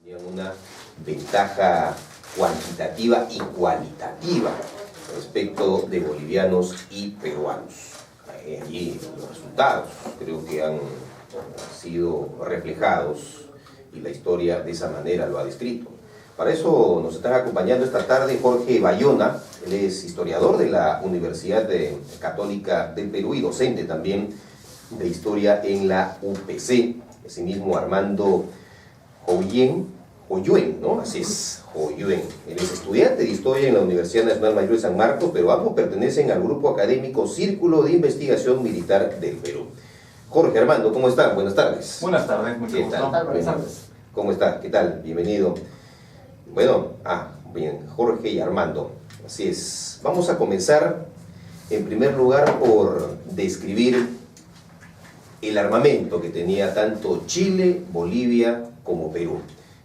tenían una ventaja cuantitativa y cualitativa respecto de bolivianos y peruanos. Allí los resultados creo que han sido reflejados y la historia de esa manera lo ha descrito. Para eso nos están acompañando esta tarde Jorge Bayona. Él es historiador de la Universidad Católica del Perú y docente también de historia en la UPC. Asimismo Armando Hoyuen, ¿no? Así es, Hoyuen. Él es estudiante de historia en la Universidad Nacional Mayor de San Marcos, pero ambos pertenecen al grupo académico Círculo de Investigación Militar del Perú. Jorge, Armando, ¿cómo están? Buenas tardes. Buenas tardes, mucho gusto. ¿Qué tal? Buenas tardes. ¿Cómo está? ¿Qué tal? Bienvenido. Bueno, bien, Jorge y Armando. Así es. Vamos a comenzar, en primer lugar, por describir el armamento que tenía tanto Chile, Bolivia como Perú.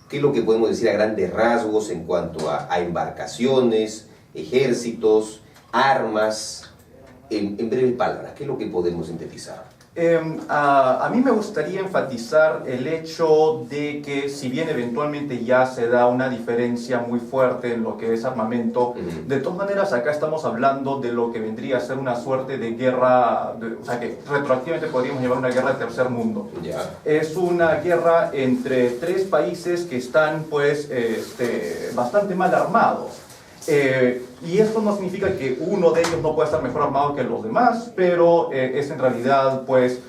¿Qué es lo que podemos decir a grandes rasgos en cuanto a embarcaciones, ejércitos, armas? En breves palabras, ¿qué es lo que podemos sintetizar? A mí me gustaría enfatizar el hecho de que si bien eventualmente ya se da una diferencia muy fuerte en lo que es armamento, de todas maneras acá estamos hablando de lo que vendría a ser una suerte de guerra, o sea que retroactivamente podríamos llevar una guerra de tercer mundo. Es una guerra entre tres países que están pues bastante mal armados. Y esto no significa que uno de ellos no pueda estar mejor armado que los demás, pero es en realidad pues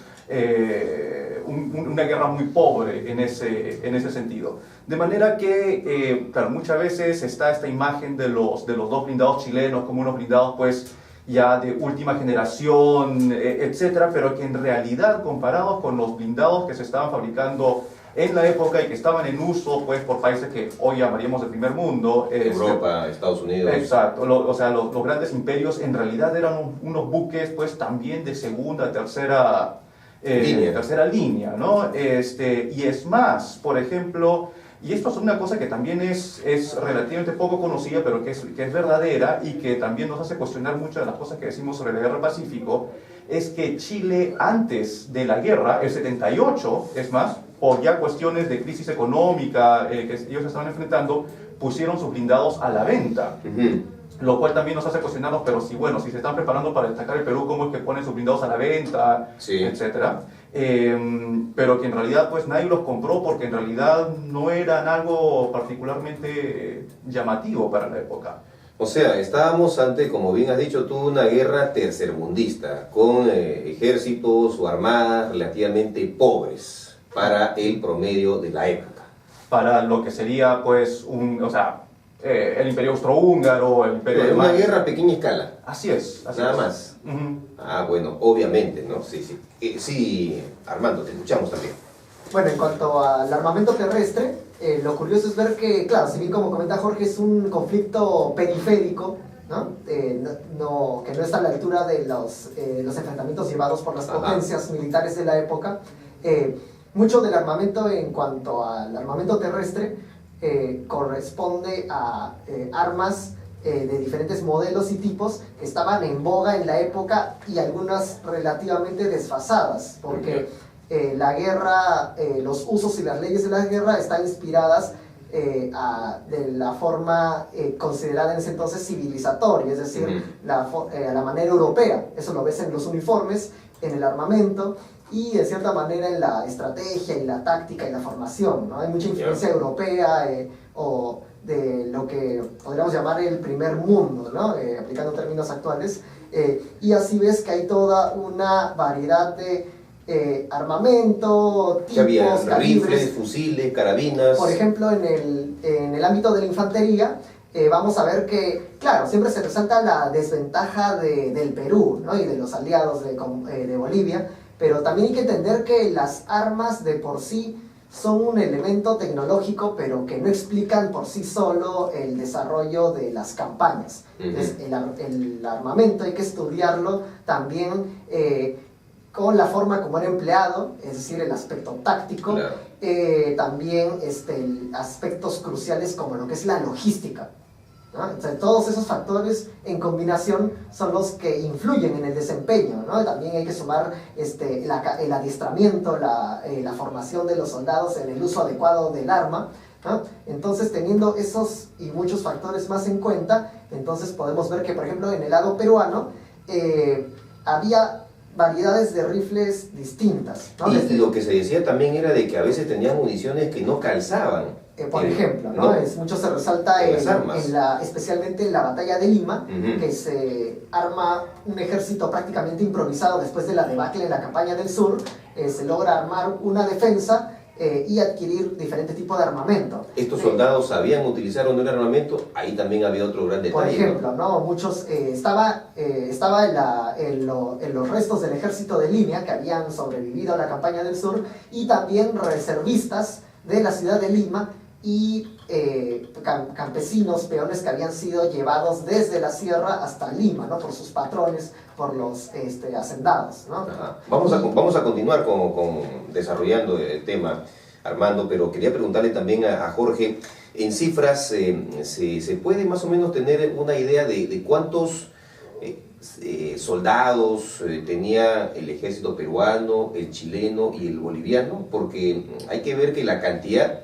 una guerra muy pobre en ese sentido. De manera que, claro, muchas veces está esta imagen de los dos blindados chilenos como unos blindados pues ya de última generación, etcétera, pero que en realidad comparados con los blindados que se estaban fabricando en la época y que estaban en uso pues por países que hoy llamaríamos de primer mundo, Europa, Estados Unidos. Exacto, o sea, los grandes imperios en realidad eran unos buques pues también de segunda, tercera línea, ¿no? Y es más, por ejemplo, y esto es una cosa que también es relativamente poco conocida, pero que es verdadera y que también nos hace cuestionar muchas de las cosas que decimos sobre la Guerra del Pacífico, es que Chile antes de la guerra, el 78, es más, por ya cuestiones de crisis económica que ellos estaban enfrentando, pusieron sus blindados a la venta. Lo cual también nos hace cuestionarnos, pero si se están preparando para destacar el Perú, ¿cómo es que ponen sus blindados a la venta? Sí. Etcétera. Pero que en realidad pues nadie los compró porque en realidad no eran algo particularmente llamativo para la época. O sea, estábamos ante, como bien has dicho tú, una guerra tercermundista, con ejércitos o armadas relativamente pobres para el promedio de la época. Para lo que sería pues el Imperio Austrohúngaro, el Imperio de una guerra a pequeña escala. Así es. Nada más. Bueno, obviamente, ¿no? Sí, Armando, te escuchamos también. Bueno, en cuanto al armamento terrestre, lo curioso es ver que, claro, si bien como comenta Jorge, es un conflicto periférico, ¿no? Que no está a la altura de los enfrentamientos llevados por las potencias militares de la época. Mucho del armamento en cuanto al armamento terrestre corresponde a armas de diferentes modelos y tipos que estaban en boga en la época y algunas relativamente desfasadas, porque la guerra, los usos y las leyes de la guerra están inspiradas de la forma considerada en ese entonces civilizatoria, es decir, a la manera europea. Eso lo ves en los uniformes, en el armamento y de cierta manera en la estrategia y la táctica y la formación, ¿no? Hay mucha influencia europea o de lo que podríamos llamar el primer mundo, ¿no? Aplicando términos actuales, y así ves que hay toda una variedad de armamento, tipos, calibres, rifles, fusiles, carabinas. Por ejemplo, en el ámbito de la infantería, vamos a ver que, claro, siempre se resalta la desventaja del Perú, ¿no? Y de los aliados de Bolivia, pero también hay que entender que las armas de por sí son un elemento tecnológico, pero que no explican por sí solo el desarrollo de las campañas. Entonces, el armamento hay que estudiarlo también con la forma como era empleado, es decir, el aspecto táctico, claro. También aspectos cruciales como lo que es la logística, ¿no? Entonces, todos esos factores en combinación son los que influyen en el desempeño, ¿no? También hay que sumar el adiestramiento, la formación de los soldados en el uso adecuado del arma, ¿no? Entonces, teniendo esos y muchos factores más en cuenta, entonces podemos ver que, por ejemplo, en el lado peruano había variedades de rifles distintas, ¿no? Y lo que se decía también era de que a veces tenían municiones que no calzaban. Por ejemplo, ¿no? Mucho se resalta especialmente en la batalla de Lima, que se arma un ejército prácticamente improvisado después de la debacle en la campaña del sur, se logra armar una defensa y adquirir diferentes tipos de armamento. ¿Estos soldados sabían utilizar o no el armamento? Ahí también había otro gran detalle. Por ejemplo, ¿no? Muchos, estaba en los restos del ejército de línea que habían sobrevivido a la campaña del sur, y también reservistas de la ciudad de Lima y campesinos, peones que habían sido llevados desde la sierra hasta Lima, ¿no? Por sus patrones, por los hacendados, ¿no? Vamos a continuar desarrollando el tema, Armando, pero quería preguntarle también a Jorge, en cifras, ¿se puede más o menos tener una idea de cuántos soldados tenía el ejército peruano, el chileno y el boliviano? Porque hay que ver que la cantidad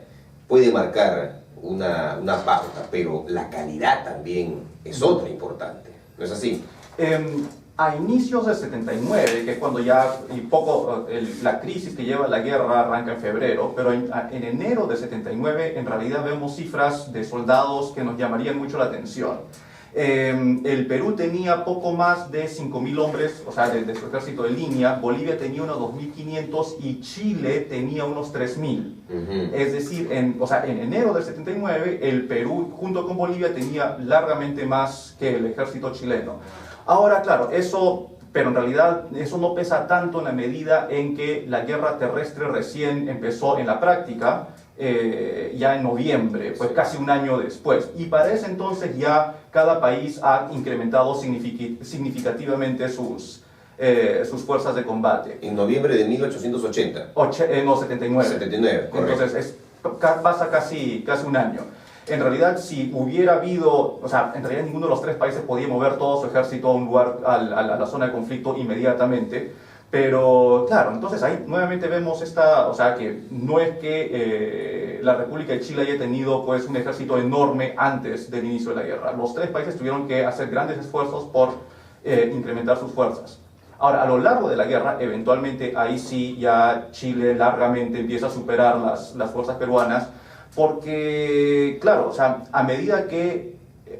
puede marcar una pauta, pero la calidad también es otra importante, ¿no es así? A inicios del 79, que es cuando ya la crisis que lleva la guerra arranca en febrero, pero en enero del 79 en realidad vemos cifras de soldados que nos llamarían mucho la atención. El Perú tenía poco más de 5.000 hombres, o sea, de su ejército de línea. Bolivia tenía unos 2.500 y Chile tenía unos 3.000. Es decir, en enero del 79, el Perú junto con Bolivia tenía largamente más que el ejército chileno. Ahora, claro, pero en realidad eso no pesa tanto en la medida en que la guerra terrestre recién empezó en la práctica, ya en noviembre, pues casi un año después. Y para ese entonces ya cada país ha incrementado significativamente sus fuerzas de combate. En noviembre de 1880. No, 79. 79, correcto. Entonces pasa casi un año. En realidad, si hubiera habido, en realidad ninguno de los tres países podía mover todo su ejército a un lugar, a la zona de conflicto inmediatamente. Pero claro, entonces ahí nuevamente vemos que no es que la República de Chile haya tenido pues un ejército enorme antes del inicio de la guerra. Los tres países tuvieron que hacer grandes esfuerzos por incrementar sus fuerzas. Ahora, a lo largo de la guerra, eventualmente ahí sí ya Chile largamente empieza a superar las fuerzas peruanas, porque claro, a medida que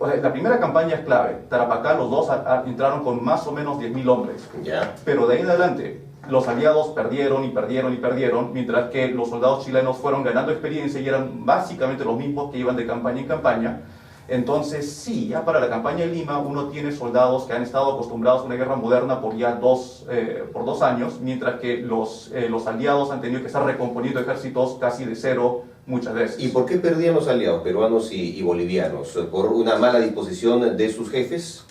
la primera campaña es clave. Tarapacá, los dos entraron con más o menos 10.000 hombres. Yeah. Pero de ahí en adelante, los aliados perdieron y perdieron y perdieron, mientras que los soldados chilenos fueron ganando experiencia y eran básicamente los mismos que iban de campaña en campaña. Entonces, sí, ya para la campaña de Lima uno tiene soldados que han estado acostumbrados a una guerra moderna por ya dos años, mientras que los aliados han tenido que estar recomponiendo ejércitos casi de cero muchas veces. ¿Y por qué perdían los aliados peruanos y bolivianos? ¿Por una mala disposición de sus jefes?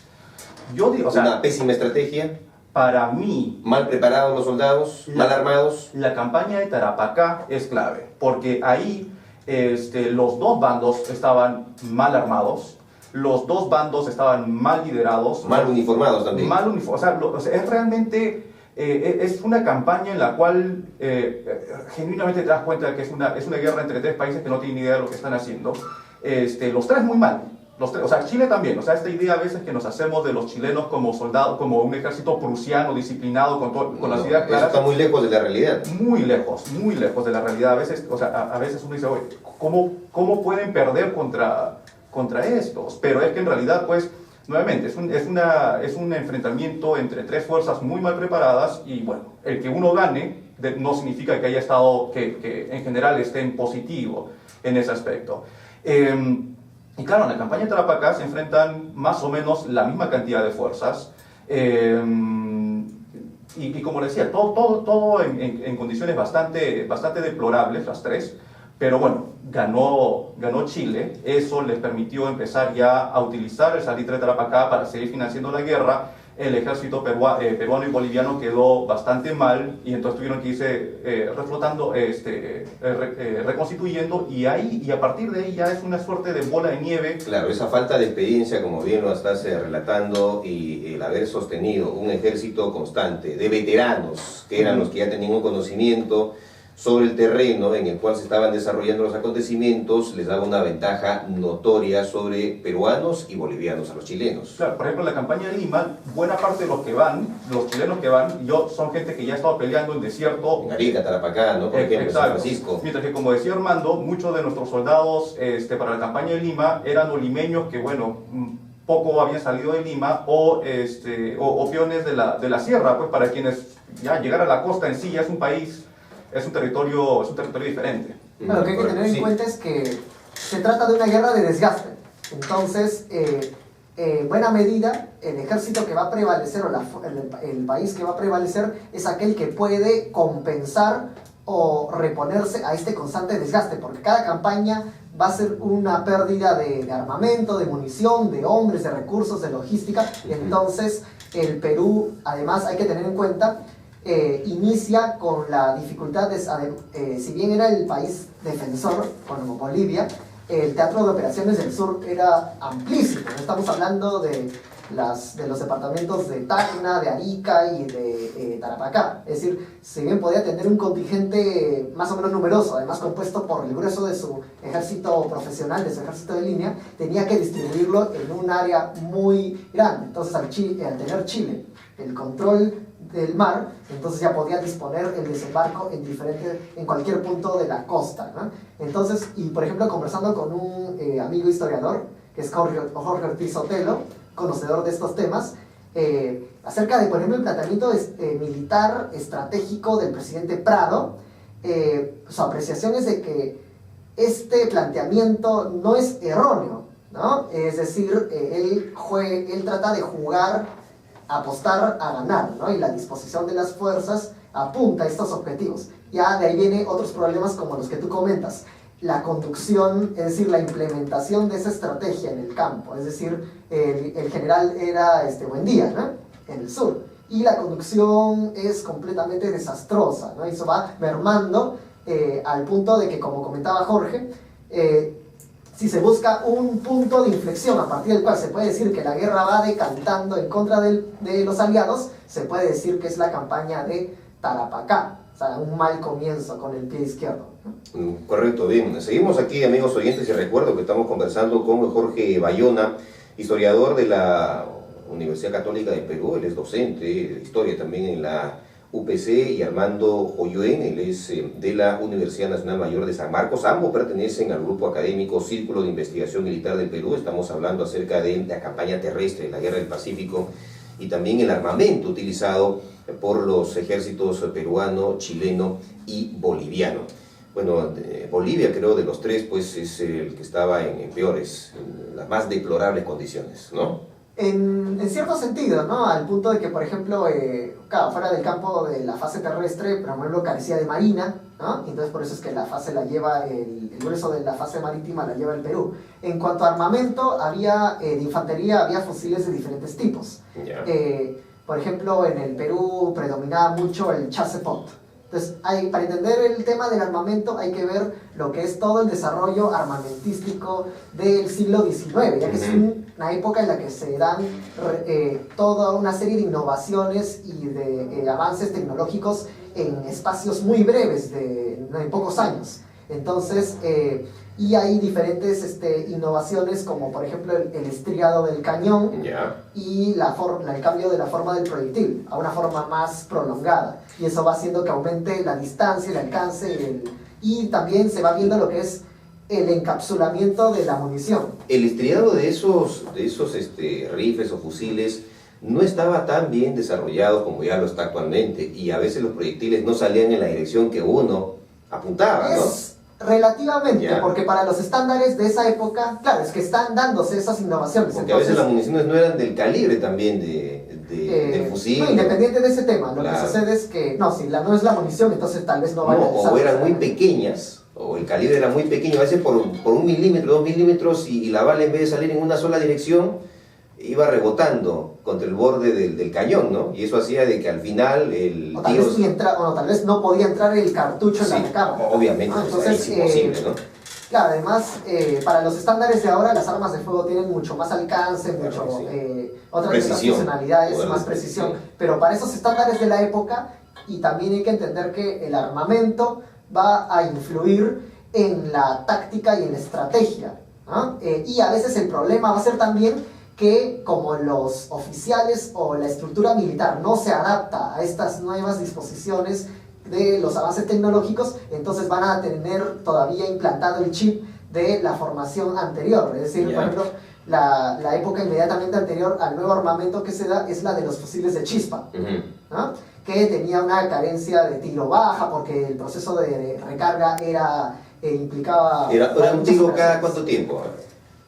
Yo digo, ¿Una pésima estrategia? Para mí... ¿Mal preparados los soldados? ¿Mal armados? La campaña de Tarapacá es clave, porque ahí los dos bandos estaban mal armados, los dos bandos estaban mal liderados. Mal uniformados también. Mal uniformados. Es realmente... es una campaña en la cual genuinamente te das cuenta de que es una guerra entre tres países que no tienen ni idea de lo que están haciendo. Los tres muy mal. Chile también. Esta idea a veces que nos hacemos de los chilenos como soldados, como un ejército prusiano, disciplinado, con las ideas claras. Eso está muy lejos de la realidad. Muy lejos de la realidad. A veces uno dice, oye, ¿cómo pueden perder contra estos? Pero es que en realidad, pues, nuevamente, es un enfrentamiento entre tres fuerzas muy mal preparadas y, bueno, el que uno gane no significa que haya estado, que en general esté en positivo en ese aspecto. Y claro, en la campaña de Tarapacá se enfrentan más o menos la misma cantidad de fuerzas. Y como decía, todo en condiciones bastante deplorables, las tres. Pero bueno, ganó Chile. Eso les permitió empezar ya a utilizar el salitre de Tarapacá para seguir financiando la guerra. El ejército peruano y boliviano quedó bastante mal y entonces tuvieron que irse reflotando, reconstituyendo, y a partir de ahí ya es una suerte de bola de nieve. Claro, esa falta de experiencia, como bien lo estás relatando, y el haber sostenido un ejército constante de veteranos, que eran los que ya tenían un conocimiento sobre el terreno en el cual se estaban desarrollando los acontecimientos, les daba una ventaja notoria sobre peruanos y bolivianos a los chilenos. Claro, por ejemplo, en la campaña de Lima, buena parte de los que van, los chilenos que van, son gente que ya ha estado peleando en desierto. En Arica, Tarapacá, ¿no? Por ejemplo, San Francisco. Mientras que, como decía Armando, muchos de nuestros soldados para la campaña de Lima eran olimeños que, bueno, poco habían salido de Lima, o peones de la sierra, pues para quienes ya llegar a la costa en sí ya es un país, es un territorio diferente. Lo que hay que tener en cuenta es que se trata de una guerra de desgaste. Entonces, buena medida, el ejército que va a prevalecer, o el país que va a prevalecer, es aquel que puede compensar o reponerse a este constante desgaste, porque cada campaña va a ser una pérdida de armamento, de munición, de hombres, de recursos, de logística. Entonces, el Perú, además, hay que tener en cuenta, inicia con la dificultad de, si bien era el país defensor, como Bolivia, el teatro de operaciones del sur era amplísimo. Estamos hablando de los departamentos de Tacna, de Arica y de Tarapacá. Es decir, si bien podía tener un contingente más o menos numeroso, además compuesto por el grueso de su ejército profesional, de su ejército de línea, tenía que distribuirlo en un área muy grande. Entonces, al tener Chile el control del mar, entonces ya podía disponer el desembarco en cualquier punto de la costa, ¿no? Entonces, y por ejemplo, conversando con un amigo historiador, que es Jorge Ortiz Sotelo, conocedor de estos temas, acerca de, por ejemplo, el planteamiento militar estratégico del presidente Prado, su apreciación es de que este planteamiento no es erróneo, ¿no? Es decir, él trata de jugar, apostar a ganar, ¿no? Y la disposición de las fuerzas apunta a estos objetivos. Ya de ahí vienen otros problemas como los que tú comentas. La conducción, es decir, la implementación de esa estrategia en el campo. Es decir, el general era Buendía, ¿no? En el sur. Y la conducción es completamente desastrosa, ¿no? Y eso va mermando al punto de que, como comentaba Jorge, si se busca un punto de inflexión a partir del cual se puede decir que la guerra va decantando en contra de los aliados, se puede decir que es la campaña de Tarapacá. O sea, un mal comienzo con el pie izquierdo, ¿no? Correcto, bien. Seguimos aquí, amigos oyentes, y recuerdo que estamos conversando con Jorge Bayona, historiador de la Universidad Católica de Perú. Él es docente de historia también en la UPC, y Armando Hoyuen, él es de la Universidad Nacional Mayor de San Marcos. Ambos pertenecen al grupo académico Círculo de Investigación Militar del Perú. Estamos hablando acerca de la campaña terrestre, la Guerra del Pacífico, y también el armamento utilizado por los ejércitos peruano, chileno y boliviano. Bueno, Bolivia, creo, de los tres, pues es el que estaba en peores, en las más deplorables condiciones, ¿no? En cierto sentido, ¿no? Al punto de que, por ejemplo, claro, fuera del campo de la fase terrestre, por ejemplo, carecía de marina, ¿no? Entonces por eso es que la fase la lleva, el grueso de la fase marítima la lleva el Perú. En cuanto a armamento, había de infantería, había fusiles de diferentes tipos. Yeah. Por ejemplo, en el Perú predominaba mucho el chassepot. Entonces, para entender el tema del armamento hay que ver lo que es todo el desarrollo armamentístico del siglo XIX, ya que es una época en la que se dan toda una serie de innovaciones y de avances tecnológicos en espacios muy breves, en pocos años. Entonces, y hay diferentes innovaciones, como por ejemplo el estriado del cañón, Yeah. y el cambio de la forma del proyectil a una forma más prolongada. Y eso va haciendo que aumente la distancia, el alcance, y también se va viendo lo que es el encapsulamiento de la munición. El estriado de esos rifles o fusiles no estaba tan bien desarrollado como ya lo está actualmente, y a veces los proyectiles no salían en la dirección que uno apuntaba, ¿no? Relativamente, Yeah. porque para los estándares de esa época, claro, es que están dándose esas innovaciones. Porque entonces, a veces las municiones no eran del calibre también del fusil. No, independiente de ese tema, lo Claro. que sucede es que, no, si no es la munición, entonces tal vez no vaya a O eran muy pequeñas, o el calibre era muy pequeño, a veces por 1 milímetro, 2 milímetros, y la bala, en vez de salir en una sola dirección, iba rebotando contra el borde del cañón, ¿no? Y eso hacía de que al final el o tal tiro... vez tal vez no podía entrar el cartucho en Sí, la recámara. obviamente, ¿no? pues, ahí es imposible, ¿no? Claro, además, para los estándares de ahora, las armas de fuego tienen mucho más alcance, Claro, mucho, sí. otras Precisión. funcionalidades, Poder más de precisión. precisión. Pero para esos estándares de la época, y también hay que entender que el armamento va a influir en la táctica y en la estrategia, ¿no? Y a veces el problema va a ser también que como los oficiales o la estructura militar no se adapta a estas nuevas disposiciones de los avances tecnológicos, entonces van a tener todavía implantado el chip de la formación anterior. Es decir, por ejemplo, la época inmediatamente anterior al nuevo armamento que se da es la de los fusiles de chispa, ¿no? Que tenía una carencia de tiro baja porque el proceso de recarga implicaba... ¿Era un tiro cada cuánto tiempo?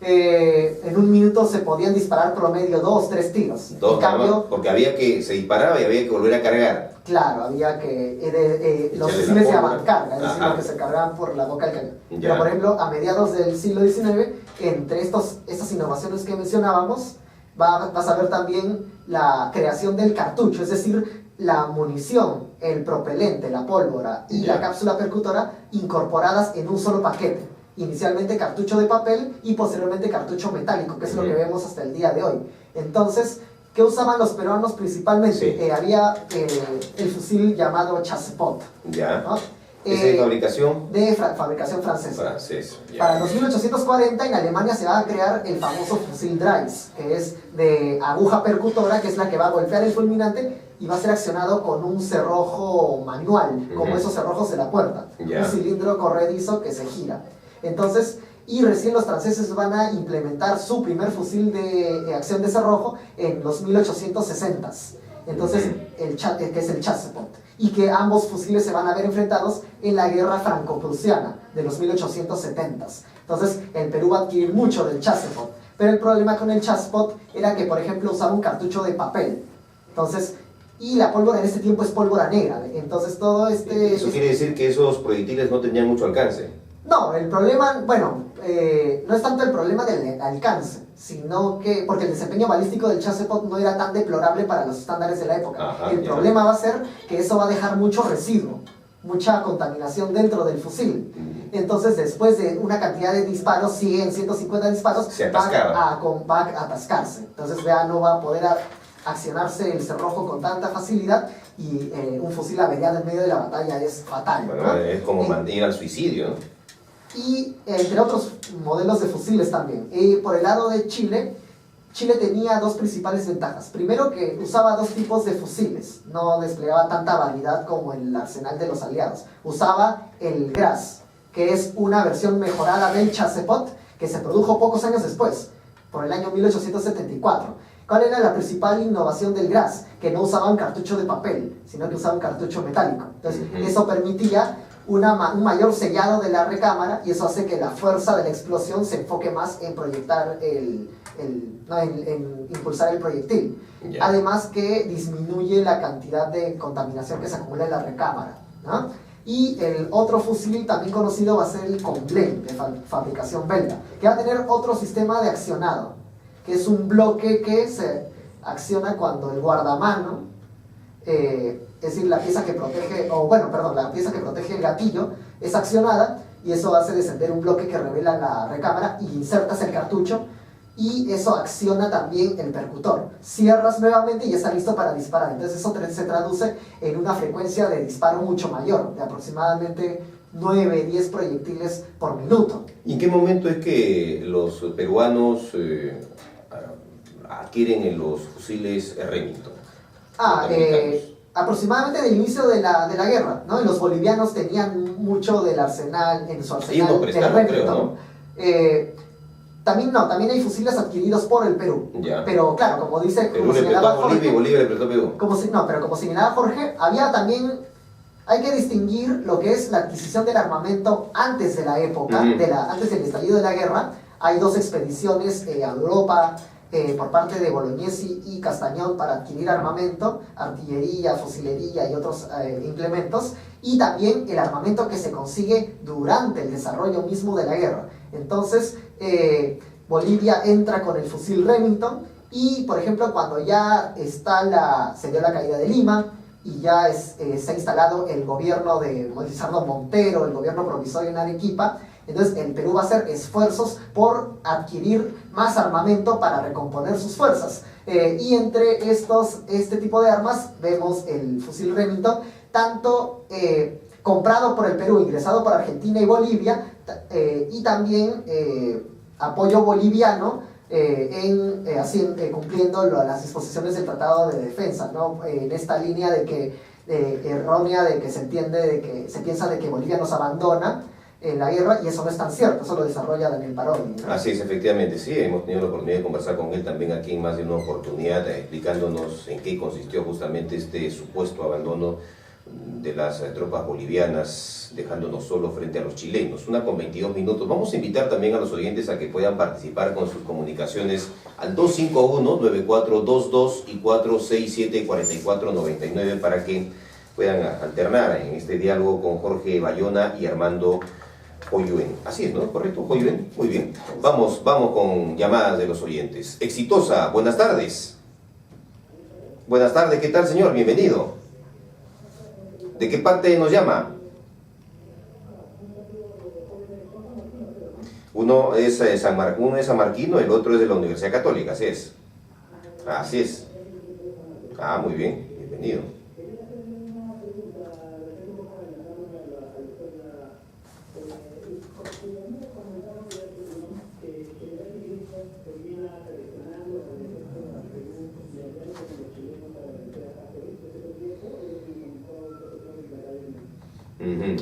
En un minuto se podían disparar promedio 2, 3 tiros. Dos, en cambio, porque se disparaba y había que volver a cargar. Claro, había que... los fusiles se abancarga, es decir, lo que se cargaban por la boca del cañón. Pero por ejemplo, a mediados del siglo XIX, entre estas innovaciones que mencionábamos, vas a ver también la creación del cartucho, es decir, la munición, el propelente, la pólvora y la cápsula percutora incorporadas en un solo paquete. Inicialmente cartucho de papel y posteriormente cartucho metálico, que es lo que vemos hasta el día de hoy. Entonces, ¿qué usaban los peruanos principalmente? Había el fusil llamado Chassepot. ¿No? ¿Es de fabricación? De fabricación francesa. Francés. Para los 1840 en Alemania se va a crear el famoso fusil Dreis, que es de aguja percutora, que es la que va a golpear el fulminante y va a ser accionado con un cerrojo manual, como esos cerrojos de la puerta. Un cilindro corredizo que se gira. Entonces, y recién los franceses van a implementar su primer fusil de acción de cerrojo en los 1860s. Entonces, que es el Chassepot. Y que ambos fusiles se van a ver enfrentados en la guerra franco-prusiana de los 1870s. Entonces, el Perú va a adquirir mucho del Chassepot. Pero el problema con el Chassepot era que, por ejemplo, usaba un cartucho de papel. Entonces, y la pólvora en este tiempo es pólvora negra. Entonces, todo ¿Eso quiere decir que esos proyectiles no tenían mucho alcance? No, el problema, no es tanto el problema del alcance, sino que, porque el desempeño balístico del Chassepot no era tan deplorable para los estándares de la época. El problema va a ser que eso va a dejar mucho residuo, mucha contaminación dentro del fusil. Entonces, después de una cantidad de disparos, 100, 150 disparos, va a atascarse. Entonces, ya no va a poder accionarse el cerrojo con tanta facilidad y un fusil averiado en medio de la batalla es fatal. Bueno, ¿no? es como ir al suicidio, ¿no? Y entre otros modelos de fusiles también. Por el lado de Chile, Chile tenía dos principales ventajas. Primero, que usaba dos tipos de fusiles, no desplegaba tanta variedad como el arsenal de los aliados. Usaba el Graz, que es una versión mejorada del Chassepot, que se produjo pocos años después, por el año 1874. ¿Cuál era la principal innovación del Graz? Que no usaba un cartucho de papel, sino que usaba un cartucho metálico. Entonces, eso permitía un mayor sellado de la recámara y eso hace que la fuerza de la explosión se enfoque más en proyectar en impulsar el proyectil. Además que disminuye la cantidad de contaminación que se acumula en la recámara, ¿no? Y el otro fusil también conocido va a ser el Comblain, de fabricación belga, que va a tener otro sistema de accionado, que es un bloque que se acciona cuando el guardamano, es decir, la pieza que protege, la pieza que protege el gatillo es accionada y eso hace descender un bloque que revela la recámara y insertas el cartucho y eso acciona también el percutor. Cierras nuevamente y ya está listo para disparar. Entonces eso se traduce en una frecuencia de disparo mucho mayor, de aproximadamente 9, 10 proyectiles por minuto. ¿Y en qué momento es que los peruanos adquieren los fusiles Remington? Aproximadamente del inicio de la guerra, ¿no? Los bolivianos tenían mucho del arsenal, en su arsenal de Remington. Creo, ¿no? También hay fusiles adquiridos por el Perú. Pero claro, como dice, Perú le prestó a Bolivia y Bolivia le prestó a Perú. Pero como señalaba Jorge, hay que distinguir lo que es la adquisición del armamento antes de la época, antes del estallido de la guerra. Hay dos expediciones a Europa, por parte de Bolognesi y Castañón para adquirir armamento, artillería, fusilería y otros implementos, y también el armamento que se consigue durante el desarrollo mismo de la guerra. Entonces, Bolivia entra con el fusil Remington y, por ejemplo, cuando ya se dio la caída de Lima y ya se ha instalado el gobierno de Lizardo Montero, el gobierno provisorio en Arequipa, entonces el Perú va a hacer esfuerzos por adquirir más armamento para recomponer sus fuerzas. Y entre este tipo de armas vemos el fusil Remington, tanto comprado por el Perú, ingresado por Argentina y Bolivia, y también apoyo boliviano cumpliendo las disposiciones del Tratado de Defensa, ¿no? En esta línea de que errónea de que se entiende, de que se piensa de que Bolivia nos abandona en la guerra, y eso no es tan cierto, eso lo desarrolla Daniel Parodi, ¿no? Así es, efectivamente, sí, hemos tenido la oportunidad de conversar con él también aquí en más de una oportunidad, explicándonos en qué consistió justamente este supuesto abandono de las tropas bolivianas, dejándonos solo frente a los chilenos. 1:22. Vamos a invitar también a los oyentes a que puedan participar con sus comunicaciones al 251-9422 y 467-4499 para que puedan alternar en este diálogo con Jorge Bayona y Armando Hoyuen. Así es, ¿no? ¿Correcto, Hoyuen? Muy bien. Vamos con llamadas de los oyentes. Exitosa, buenas tardes. Buenas tardes, ¿qué tal, señor? Bienvenido. ¿De qué parte nos llama? Uno es San Marquino, el otro es de la Universidad Católica, así es. Así es. Ah, muy bien, bienvenido.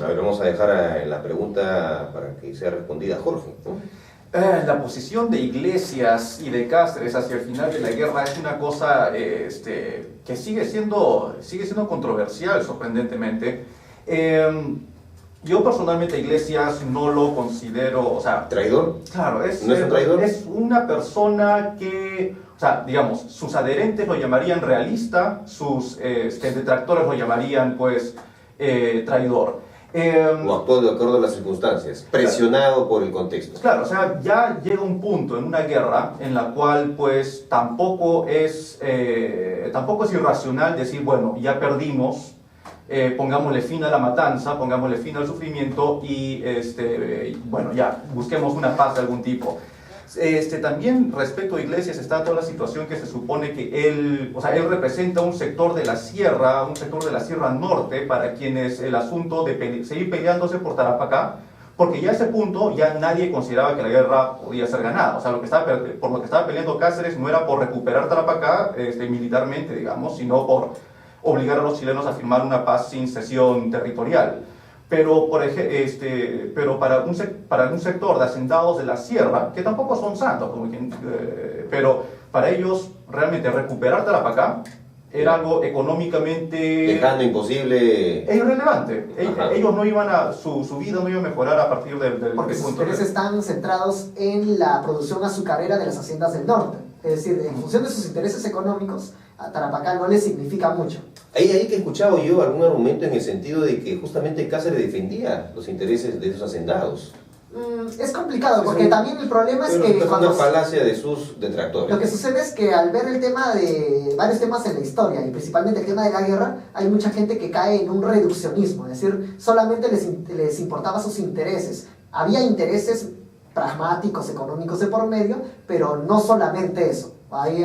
A ver, vamos a dejar la pregunta para que sea respondida Jorge, ¿no? La posición de Iglesias y de Cáceres hacia el final de la guerra es una cosa que sigue siendo controversial, sorprendentemente. Yo personalmente a Iglesias no lo considero, o sea... ¿Traidor? Claro, ¿No es un traidor? Es una persona que, o sea, digamos, sus adherentes lo llamarían realista, sus detractores lo llamarían, pues, traidor. O actuó de acuerdo a las circunstancias, presionado por el contexto. Claro, o sea, ya llega un punto en una guerra en la cual, pues, tampoco es irracional decir, bueno, ya perdimos, pongámosle fin a la matanza, pongámosle fin al sufrimiento y, bueno, ya, busquemos una paz de algún tipo. También respecto a Iglesias está toda la situación que se supone que él representa un sector de la sierra norte, para quienes el asunto de seguir peleándose por Tarapacá, porque ya a ese punto ya nadie consideraba que la guerra podía ser ganada. O sea, por lo que estaba peleando Cáceres no era por recuperar Tarapacá militarmente, digamos, sino por obligar a los chilenos a firmar una paz sin cesión territorial. Pero para un sector de hacendados de la sierra, que tampoco son santos, pero para ellos realmente recuperar Tarapacá era algo económicamente... Lejano, imposible... Es irrelevante. Ellos no iban su vida no iba a mejorar a partir del porque sus punto. intereses están centrados en la producción azucarera de las haciendas del norte. Es decir, en función de sus intereses económicos, a Tarapacá no le significa mucho. Ahí que he escuchado yo algún argumento en el sentido de que justamente Cáceres defendía los intereses de esos hacendados. Es complicado, porque también el problema es que... Es una falacia de sus detractores. Lo que sucede es que al ver el tema de varios temas en la historia, y principalmente el tema de la guerra, hay mucha gente que cae en un reduccionismo, es decir, solamente les importaba sus intereses. Había intereses pragmáticos, económicos de por medio, pero no solamente eso. Hay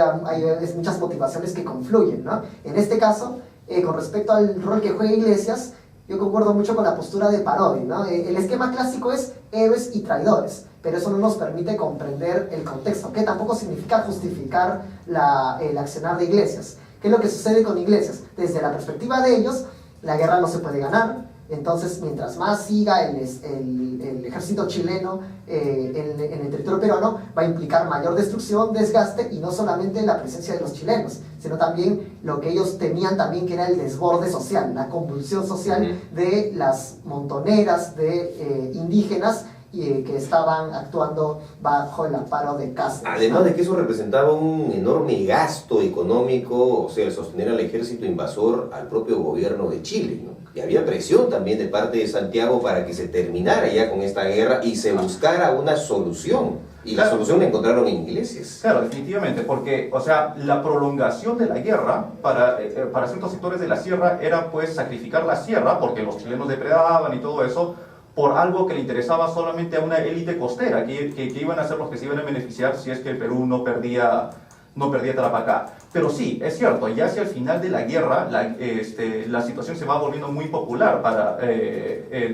muchas motivaciones que confluyen, ¿no? En este caso, con respecto al rol que juega Iglesias, yo concuerdo mucho con la postura de Parodi, ¿no? El esquema clásico es héroes y traidores, pero eso no nos permite comprender el contexto, que tampoco significa justificar el accionar de Iglesias. ¿Qué es lo que sucede con Iglesias? Desde la perspectiva de ellos, la guerra no se puede ganar. Entonces, mientras más siga el ejército chileno en el territorio peruano, va a implicar mayor destrucción, desgaste, y no solamente la presencia de los chilenos, sino también lo que ellos temían también, que era el desborde social, la convulsión social de las montoneras de indígenas que estaban actuando bajo el amparo de Cáceres. Además de que eso representaba un enorme gasto económico, o sea, el sostener al ejército invasor al propio gobierno de Chile, ¿no? Y había presión también de parte de Santiago para que se terminara ya con esta guerra y se buscara una solución. Y la solución la encontraron en Iglesias. Claro, definitivamente, porque, o sea, la prolongación de la guerra para ciertos sectores de la sierra era, pues, sacrificar la sierra, porque los chilenos depredaban y todo eso, por algo que le interesaba solamente a una élite costera, que iban a ser los que se iban a beneficiar si es que el Perú no perdía no perdía Tarapacá. Pero sí, es cierto, ya hacia el final de la guerra la situación se va volviendo muy popular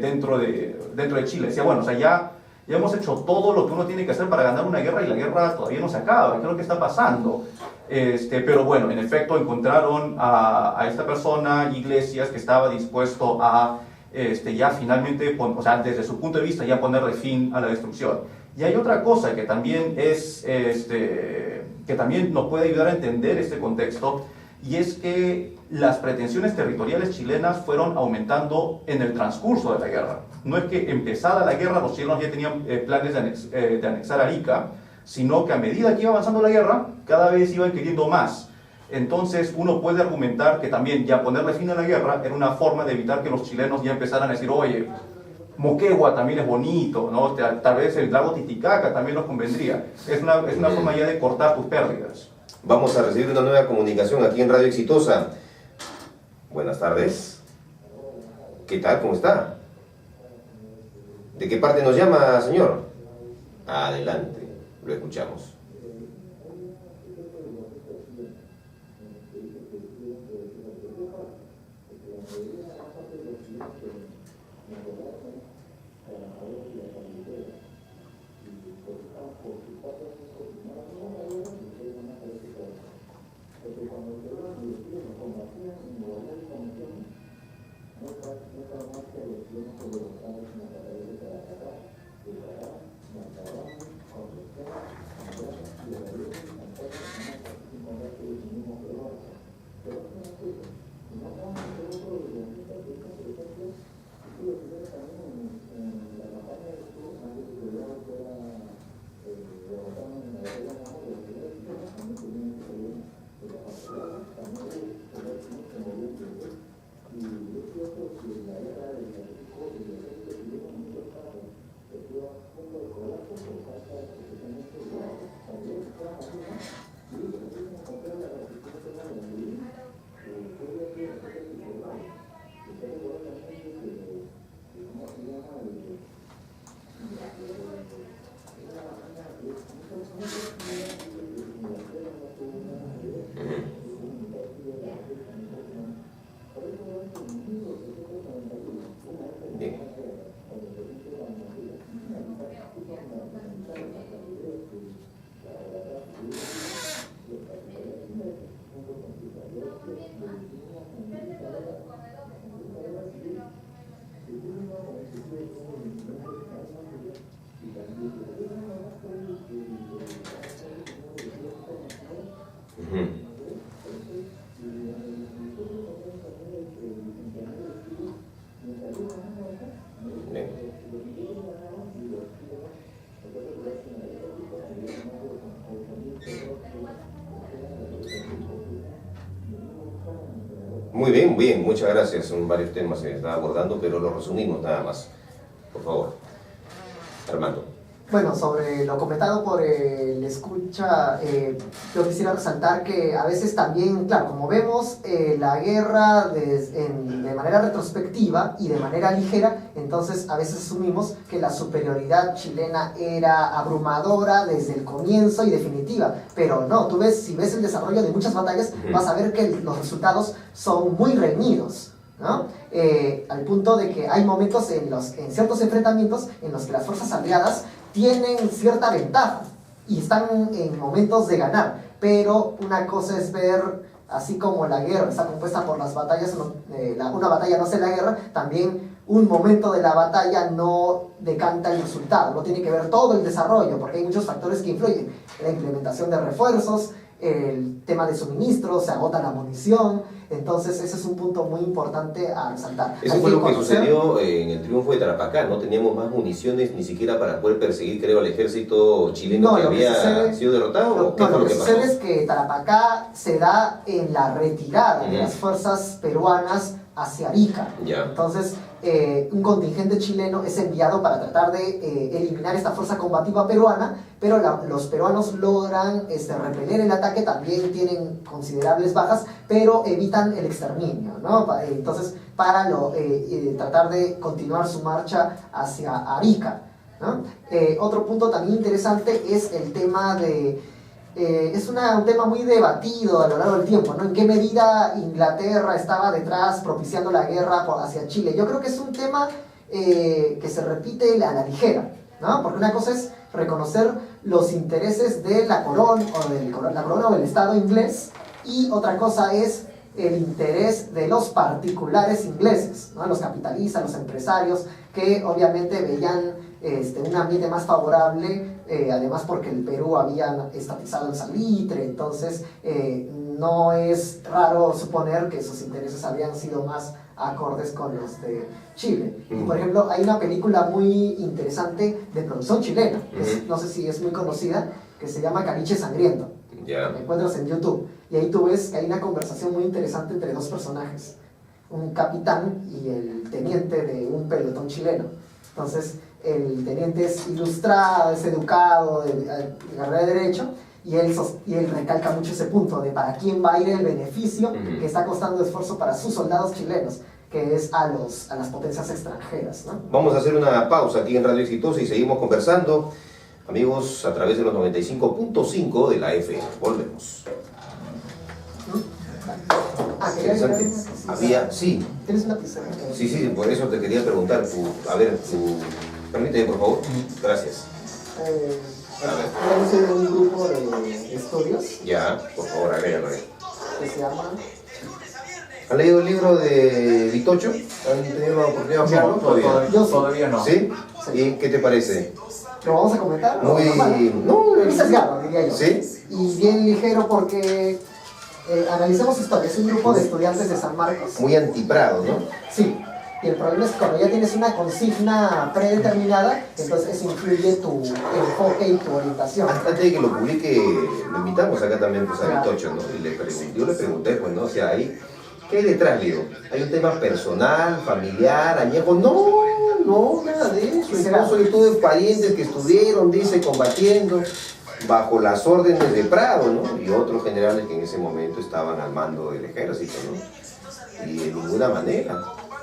dentro de Chile. Decía, bueno, o sea, ya hemos hecho todo lo que uno tiene que hacer para ganar una guerra y la guerra todavía no se acaba. ¿Qué es lo que está pasando? Pero bueno, en efecto encontraron a esta persona, Iglesias, que estaba dispuesto a ya finalmente, o sea, desde su punto de vista, ya ponerle fin a la destrucción. Y hay otra cosa que también que también nos puede ayudar a entender este contexto, y es que las pretensiones territoriales chilenas fueron aumentando en el transcurso de la guerra. No es que empezada la guerra los chilenos ya tenían planes de anexar Arica, sino que a medida que iba avanzando la guerra, cada vez iban queriendo más. Entonces uno puede argumentar que también ya ponerle fin a la guerra era una forma de evitar que los chilenos ya empezaran a decir, oye, Moquegua también es bonito, ¿no? Tal vez el lago Titicaca también nos convendría. Es una forma ya de cortar tus pérdidas. Vamos a recibir una nueva comunicación aquí en Radio Exitosa. Buenas tardes. ¿Qué tal? ¿Cómo está? ¿De qué parte nos llama, señor? Adelante, lo escuchamos. Muy bien, bien, muchas gracias. Son varios temas que se están abordando, pero los resumimos nada más. Por favor, Armando. Bueno, sobre lo comentado por el escucha, yo quisiera resaltar que a veces también, claro, como vemos la guerra de manera retrospectiva y de manera ligera, entonces a veces asumimos que la superioridad chilena era abrumadora desde el comienzo y definitiva, pero no, si ves el desarrollo de muchas batallas, vas a ver que los resultados son muy reñidos, ¿no? Al punto de que hay momentos en ciertos enfrentamientos en los que las fuerzas aliadas tienen cierta ventaja y están en momentos de ganar, pero una cosa es ver, así como la guerra está compuesta por las batallas, una batalla no hace la guerra, también un momento de la batalla no decanta el resultado, no tiene que ver todo el desarrollo, porque hay muchos factores que influyen, la implementación de refuerzos, el tema de suministros, se agota la munición, entonces ese es un punto muy importante a resaltar. Eso fue lo que sucedió en el triunfo de Tarapacá, no teníamos más municiones ni siquiera para poder perseguir, creo, al ejército chileno que había sido derrotado. Lo que sucede es que Tarapacá se da en la retirada de las fuerzas peruanas hacia Arica. Entonces, un contingente chileno es enviado para tratar de eliminar esta fuerza combativa peruana, pero los peruanos logran repeler el ataque, también tienen considerables bajas, pero evitan el exterminio, ¿no? Entonces, para tratar de continuar su marcha hacia Arica, ¿no? Otro punto también interesante es el tema de es un tema muy debatido a lo largo del tiempo, ¿no? ¿En qué medida Inglaterra estaba detrás propiciando la guerra hacia Chile? Yo creo que es un tema que se repite a la ligera, ¿no? Porque una cosa es reconocer los intereses de la corona o del Estado inglés, y otra cosa es el interés de los particulares ingleses, ¿no? Los capitalistas, los empresarios, que obviamente veían un ambiente más favorable, además porque el Perú había estatizado el salitre, entonces no es raro suponer que sus intereses habían sido más acordes con los de Chile. Y por ejemplo, hay una película muy interesante de producción chilena, que no sé si es muy conocida, que se llama Caliche Sangriento. La encuentras en YouTube, y ahí tú ves que hay una conversación muy interesante entre dos personajes, un capitán y el teniente de un pelotón chileno. Entonces el teniente es ilustrado, es educado, de carrera de derecho, y él recalca mucho ese punto de para quién va a ir el beneficio que está costando esfuerzo para sus soldados chilenos, que es a las potencias extranjeras, ¿no? Vamos a hacer una pausa aquí en Radio Exitosa y seguimos conversando, amigos, a través de los 95.5 de la FM. Volvemos. Interesante. Sí. ¿Tienes una pizarra? Sí, por eso te quería preguntar. Permíteme, por favor. Gracias. Yo soy de un grupo de estudios. Ya, por favor, agrégalo ahí. Que se llama... ¿Han leído el libro de Vitocho? ¿Han tenido la oportunidad de hacerlo? Todavía no. ¿Sí? ¿Y qué te parece? ¿Lo vamos a comentar? Muy sesgado, diría yo. ¿Sí? Y bien ligero porque analicemos historia. Es un grupo de estudiantes de San Marcos. Muy antiprado, ¿no? Sí. Y el problema es que cuando ya tienes una consigna predeterminada, entonces eso influye tu enfoque y tu orientación. Antes de que lo publique, lo invitamos acá también pues, a Vitocho, ¿no? Y yo le pregunté, pues, ¿no? O sea, ahí, ¿qué hay detrás, Leo? ¿Hay un tema personal, familiar, añejo? No, nada de eso. Incluso yo tuve parientes que estuvieron, dice, combatiendo bajo las órdenes de Prado, ¿no? Y otros generales que en ese momento estaban al mando del ejército, ¿no? Y de ninguna manera.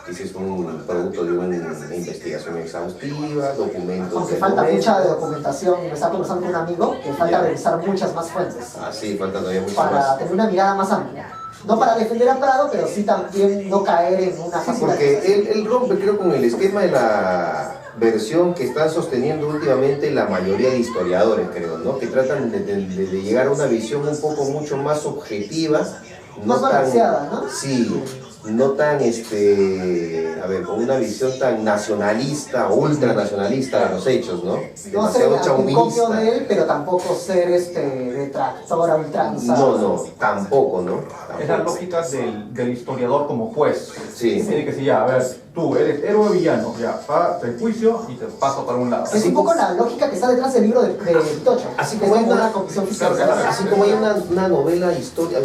Ese es un producto de una investigación exhaustiva, documentos. Aunque falta mucha documentación, me estaba conversando con un amigo que falta revisar muchas más fuentes. Ah, sí, falta todavía mucho para más. Para tener una mirada más amplia. No para defender a Prado, pero sí también no caer en una fácil. Porque él rompe, creo, con el esquema de la versión que están sosteniendo últimamente la mayoría de historiadores, creo, ¿no? Que tratan de llegar a una visión un poco mucho más objetiva. Más balanceada, ¿no? Sí. No tan, con una visión tan nacionalista o ultranacionalista a los hechos, ¿no? No ser un copio de él, pero tampoco ser detractor a ultranza. No, tampoco, ¿no? Tampoco. Es la lógica del historiador como juez. Sí. Tiene que decir, ya, a ver, tú eres héroe o villano, ya, el juicio y te paso para un lado. Es un poco la lógica que está detrás del libro de Vitocho. Así como hay una comisión fiscal. Así como hay una novela histórica.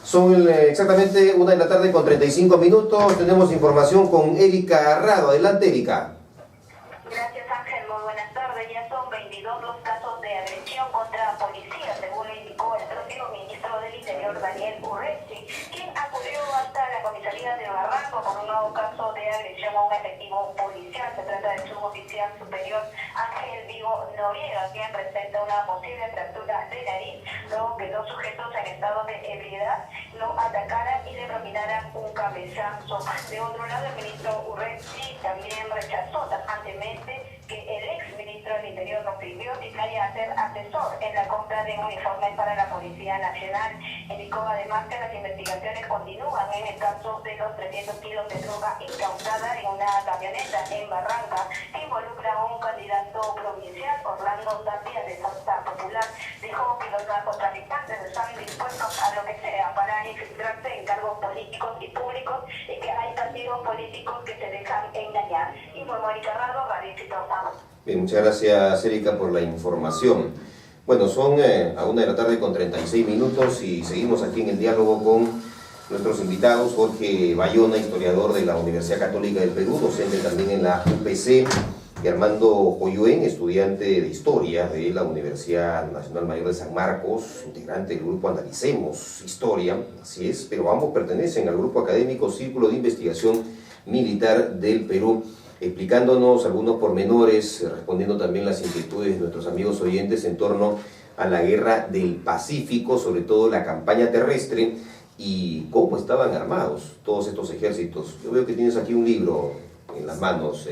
Son exactamente 1 de la tarde con 35 minutos. Tenemos información con Erika Arrado. Adelante, Erika. Gracias, Ángel. Muy buenas tardes. Ya son 22 los casos de agresión contra policía, según lo indicó el propio ministro del Interior, Daniel Urresti, quien acudió hasta la comisaría de Barranco con un nuevo caso de agresión a un efectivo policial. Se trata del suboficial superior Ángel Vigo Noriega, quien presenta una posible fractura de nariz, luego que dos sujetos en estado de ebriedad lo atacaran y le propinaran un cabezazo. De otro lado, el ministro Urresti también rechazó tajantemente que el ex ministro del Interior no pidió y vaya a ser asesor en la compra de uniformes para la Policía Nacional. Indicó además que las investigaciones continúan en el caso de los 300 kilos de droga incautada en una camioneta en Barranca que involucra a un candidato provincial, Orlando Tapia, de Fuerza Popular. Dijo que los narcotraficantes están dispuestos a lo que sea para infiltrarse en cargos políticos y públicos y que hay partidos políticos que se dejan engañar. Informó Erika Arrado, Radio Exitosa. Bien, muchas gracias, Erika, por la información. Bueno, son a 1 de la tarde con 36 minutos y seguimos aquí en el diálogo con nuestros invitados. Jorge Bayona, historiador de la Universidad Católica del Perú, docente también en la UPC, y Armando Joyuen, estudiante de Historia de la Universidad Nacional Mayor de San Marcos, integrante del grupo Analicemos Historia, así es, pero ambos pertenecen al grupo académico Círculo de Investigación Militar del Perú. explicándonos algunos pormenores, respondiendo también las inquietudes de nuestros amigos oyentes en torno a la guerra del Pacífico, sobre todo la campaña terrestre, y cómo estaban armados todos estos ejércitos. Yo veo que tienes aquí un libro en las manos,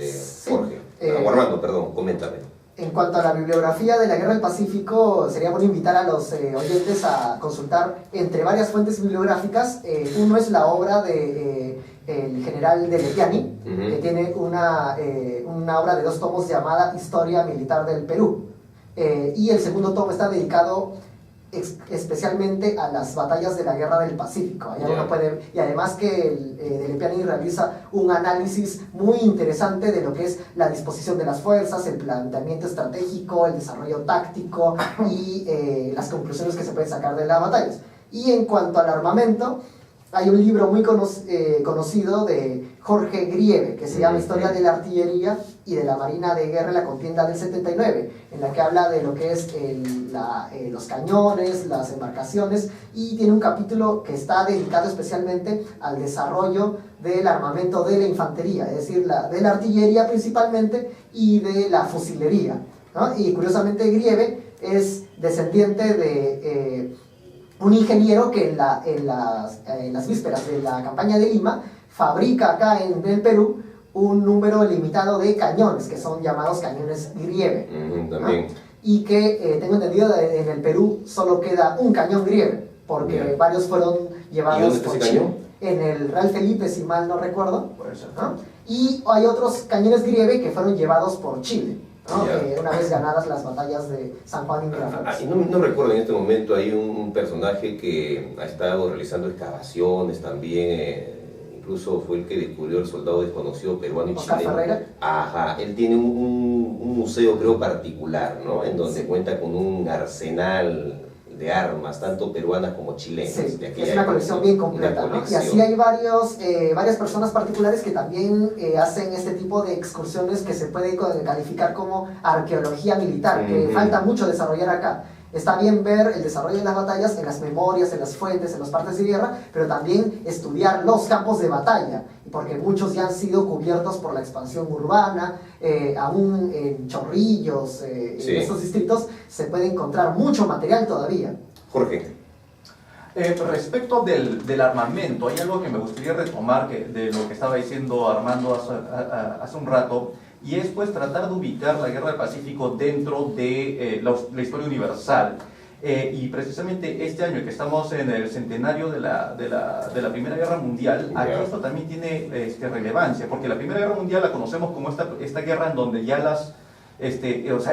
Jorge. Armando, perdón, coméntame. En cuanto a la bibliografía de la Guerra del Pacífico, sería bueno invitar a los oyentes a consultar entre varias fuentes bibliográficas. Uno es la obra de el general de Lepiani, que tiene una obra de 2 tomos llamada Historia Militar del Perú. Y el segundo tomo está dedicado especialmente a las batallas de la Guerra del Pacífico. Allá uno puede, y además que de Lepiani realiza un análisis muy interesante de lo que es la disposición de las fuerzas, el planteamiento estratégico, el desarrollo táctico y las conclusiones que se pueden sacar de las batallas. Y en cuanto al armamento, hay un libro muy conocido de Jorge Grieve, que se llama Historia de la Artillería y de la Marina de Guerra en la contienda del 79, en la que habla de lo que es los cañones, las embarcaciones, y tiene un capítulo que está dedicado especialmente al desarrollo del armamento de la infantería, es decir, de la artillería principalmente y de la fusilería, ¿no? Y curiosamente Grieve es descendiente de un ingeniero que en las vísperas de la campaña de Lima fabrica acá en el Perú un número limitado de cañones, que son llamados cañones Grieve. También. ¿No? Y que, tengo entendido, en el Perú solo queda un cañón Grieve, porque varios fueron llevados por Chile. En el Real Felipe, si mal no recuerdo. ¿No? Y hay otros cañones Grieve que fueron llevados por Chile, ¿no? Una vez ganadas las batallas de San Juan y Miraflores. No recuerdo en este momento, hay un personaje que ha estado realizando excavaciones también, incluso fue el que descubrió el soldado desconocido peruano y Oscar chileno. Ferreira. Ajá, él tiene un museo, creo, particular, ¿no? En donde cuenta con un arsenal de armas, tanto peruanas como chilenas. Sí, de es una colección bien completa, ¿no? Y así hay varias personas particulares que también hacen este tipo de excursiones que se puede calificar como arqueología militar, que falta mucho desarrollar acá. Está bien ver el desarrollo de las batallas en las memorias, en las fuentes, en los partes de guerra, pero también estudiar los campos de batalla, porque muchos ya han sido cubiertos por la expansión urbana, aún en Chorrillos, en estos distritos se puede encontrar mucho material todavía. Jorge. Respecto del armamento, hay algo que me gustaría retomar de lo que estaba diciendo Armando hace un rato, y es pues tratar de ubicar la Guerra del Pacífico dentro de la historia universal. Y precisamente este año que estamos en el centenario de la Primera Guerra Mundial, aquí esto también tiene relevancia, porque la Primera Guerra Mundial la conocemos como esta guerra en donde ya